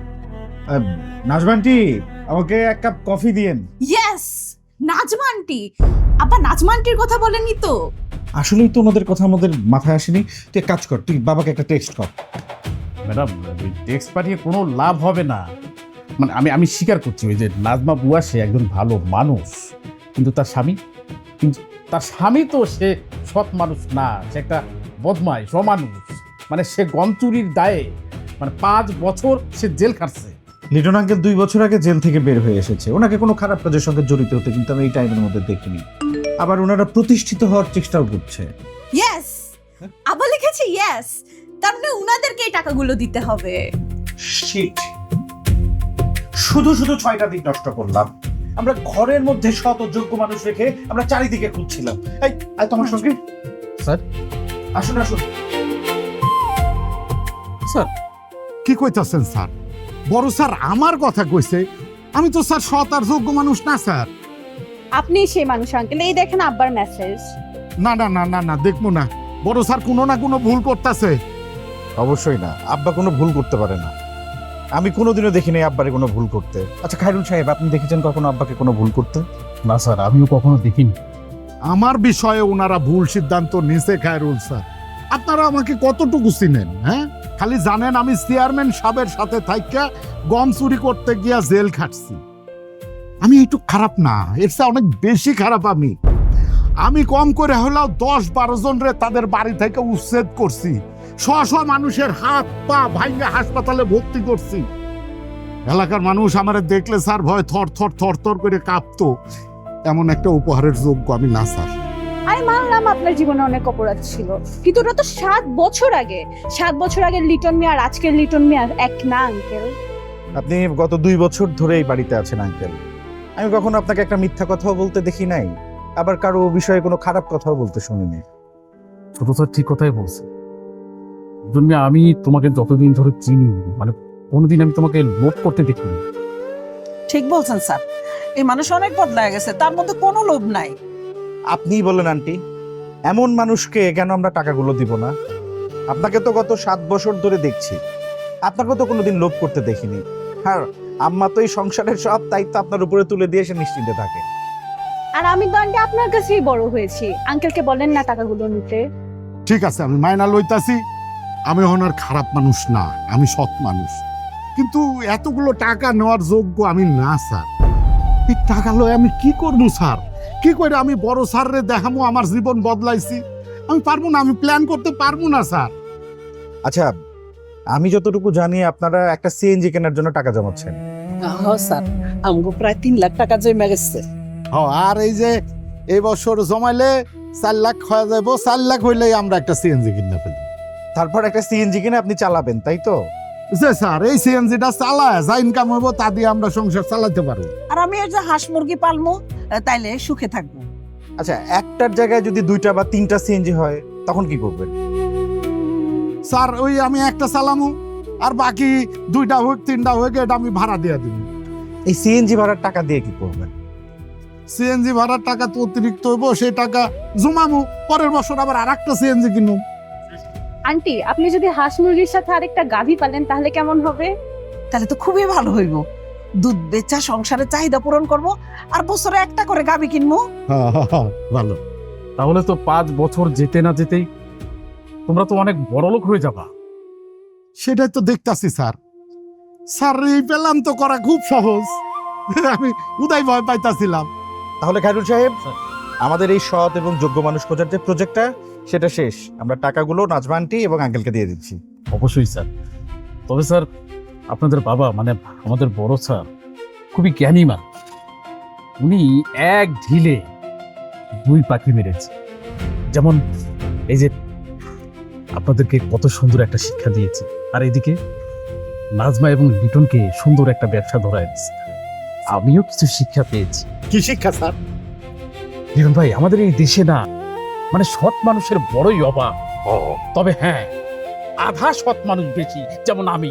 নাজমান্টি, আমাকে এক কাপ কফি দিয়েন। Yes, Najma aunty. আব্বা নাজমা আন্টির কথা বলেনি তো? আসলেই তো ওনাদের কথা আমাদের মাথায় আসেনি। তুই এক কাজ কর, তুই বাবাকে একটা টেক্সট কর। ম্যাডাম, টেক্সট পাঠিয়ে কোনো লাভ হবে না। মানে আমি স্বীকার করছি ওই যে নাজমা বুয়া সে একজন ভালো মানুষ, কিন্তু তার স্বামী তো সে সৎ মানুষ না, সে একটা বদমাইশ অমানুষ। মানে সে গম চুরির দায়ে মানে 5 বছর সে জেল খাটছে। লিটন আঙ্কেল 2 বছর আগে জেল থেকে বের হয়ে এসেছে, ওনাকে কোনো খারাপ কাজের সঙ্গে জড়িত হতে কিন্তু আমি এই টাইমের মধ্যে দেখিনি। আবার ওনারা প্রতিষ্ঠিত হওয়ার চেষ্টাও করছে। ইয়েস, আব্বা লিখেছে ইয়েস, তার মানে উনাদেরকে এই টাকাগুলো দিতে হবে। শিট, শুধু 6টা দিন নষ্ট করলাম। আমরা ঘরের মধ্যে শত যোগ্য মানুষ রেখে আমরা চারিদিকে খুঁজছিলাম। এই আয় তোমার সঙ্গে। স্যার আসুন আসুন। স্যার কি কইতাছেন স্যার? বড় স্যার আমার কথা কইছে। আমি তো স্যার সৎ আর যোগ্য মানুষ না স্যার। আপনি সেই মানুষ আঙ্কেল, এই দেখেন আব্বার মেসেজ। না না না না না, দেখবো না। বড় স্যার কোনো না কোনো ভুল করতেছে। অবশ্যই না, আব্বা কোনো ভুল করতে পারে না। আমি কোনোদিনও দেখিনি আব্বারে কোনো ভুল করতে। আচ্ছা খায়রুল সাহেব, আপনি দেখেছেন কখনো আব্বাকে কোনো ভুল করতে? না স্যার, আমিও কখনো দেখিনি। আমার বিষয়ে ওনারা ভুল সিদ্ধান্ত নিছে খায়রুল স্যার। আপনারা আমাকে কতটুকু চিনেন? হ্যাঁ, খালি জানেন আমি চেয়ারম্যান সাহেবের সাথে থাইকা গম চুরি করতে গিয়া জেল খাটছি। আমি একটু খারাপ না, এর চেয়ে অনেক বেশি খারাপ। আমি কম করে হলেও 10-12 জন রে তাদের বাড়ি থেকে উচ্ছেদ করছি। শত মানুষের হাত পা ভাঙে হাসপাতালে ভর্তি করছি। এলাকার মানুষ আমারে দেখলে স্যার ভয় থর করে কাঁপতো। এমন একটা উপহারের যোগ্য আমি না স্যার। আরে মানলাম আপনার জীবনে অনেক অপরাধ ছিল, কিন্তু ওটা তো 7 বছর আগে। 7 বছর আগের লিটন মিয়া আর আজকের লিটন মিয়া এক না আঙ্কেল। আপনি গত 2 বছর ধরে এই বাড়িতে আছেন আঙ্কেল। আমি কখনো আপনাকে একটা মিথ্যা কথাও বলতে দেখি নাই, আবার কারো বিষয়ে কোনো খারাপ কথাও বলতে শুনিনি। ছোট স্যার ঠিক কথাই বলছে। জন্য আমি তোমাকে যতদিন ধরে চিনি, মানে কোনোদিন আমি তোমাকে লোভ করতে দেখিনি। ঠিক বলছেন স্যার, এই মানুষ অনেক বদলায় গেছে, তার মধ্যে কোনো লোভ নাই। আপনিই বলেন আন্টি, এমন মানুষকে কেন আমরা টাকাগুলো দিব না? আপনাকে তো গত 7 বছর ধরে দেখছি, আপনাকে তো কোনোদিন লোভ করতে দেখিনি। আর আম্মা তো এই সংসারের সব দায়িত্ব আপনার উপরে তুলে দিয়ে সে নিশ্চিন্তে থাকে। আর আমি তো আন্টি আপনার কাছেই বড় হয়েছি, আঙ্কেলকে বলেন না টাকাগুলো নিতে। ঠিক আছে, আমি মাইনা লইতাছি। আমি ওনার খারাপ মানুষ না, আমি সৎ মানুষ। কিন্তু এতগুলো টাকা নেওয়ার যোগ্য আমি না স্যার। এই টাকা লয় আমি কি করবো স্যার? কি করে আমি বড় স্যাররে দেখামো আমার জীবন বদলাইছি? আমি পারবো না, আমি প্ল্যান করতে পারবো না স্যার। আচ্ছা, আমি যতটুকু জানি আপনারা একটা সিএনজি কেনার জন্য টাকা জমাচ্ছেন। হ্যাঁ স্যার, আমগো প্রায় 3 লাখ টাকা জমা গেছে। আর এই যে এই বছর জমাইলে 4 লাখ হয়ে যাবো। 4 লাখ হইলেই আমরা একটা সিএনজি কিনে ফেলি। তারপর একটা সিএনজি কিনে আপনি চালাবেন, তাই তো? যে স্যার এই সিএনজিটা চালায় যা ইনকাম হইব তা দিয়ে আমরা সংসার চালাতে পারবো। আর আমি এই যে হাঁস মুরগি পালমু, তাইলে সুখে থাকবো। আচ্ছা, একটার জায়গায় যদি 2টা বা 3টা সিএনজি হয় তখন কি করবেন? স্যার ওই আমি একটা চালামু, আর বাকি 2টা হোক 3টা হোক এটা আমি ভাড়া দিয়ে দিব। এই সিএনজি ভাড়ার টাকা দিয়ে কি করবেন? সিএনজি ভাড়ার টাকা তো অতিরিক্ত হইব, সেই টাকা জমামু, পরের বছর আবার আরেকটা সিএনজি কিনবো। আন্টি, আপনি যদি হাঁস মুরগির সাথে আরেকটা গাভী পালেন তাহলে কেমন হবে? তাহলে তো খুবই ভালো হইব। দুধ বেচা সংসারের চাহিদা পূরণ করব, আর বছরে একটা করে গাভী কিনবো। ভালো। তাহলে তো 5 বছর যেতে না যেতেই তোমরা তো অনেক বড় লোক হয়ে যাবা। সেটাই তো দেখতাছি স্যার। স্যার এই পেলাম তো করা খুব সহজ। আমি উদয় ভয় পাইতাছিলাম। তাহলে খায়রুল সাহেব, আমাদের এই সৎ এবং যোগ্য মানুষ খোঁজার যে প্রজেক্টটা সেটা শেষ। আমরা টাকাগুলো নাজমা আন্টি এবং আঙ্কেলকে দিয়ে দিচ্ছি। অবশ্যই স্যার। তবে স্যার, আপনাদের বাবা মানে আমাদের বড় স্যার খুবই জ্ঞানী মানুষ। উনি এক ঢিলে 2 পাখি মেরেছে। যেমন এই যে আপনাদেরকে কত সুন্দর একটা শিক্ষা দিয়েছে, আর এদিকে নাজমা এবং লিটনকে সুন্দর একটা ব্যবসা ধরায় দিচ্ছে। আমিও কিছু শিক্ষা পেয়েছি। কি শিক্ষা স্যার? লিটন ভাই, আমাদের এই দেশে না মানে সৎ মানুষের বড়ই অভাব। তবে হ্যাঁ, আধা সৎ মানুষ বেশি, যেমন আমি।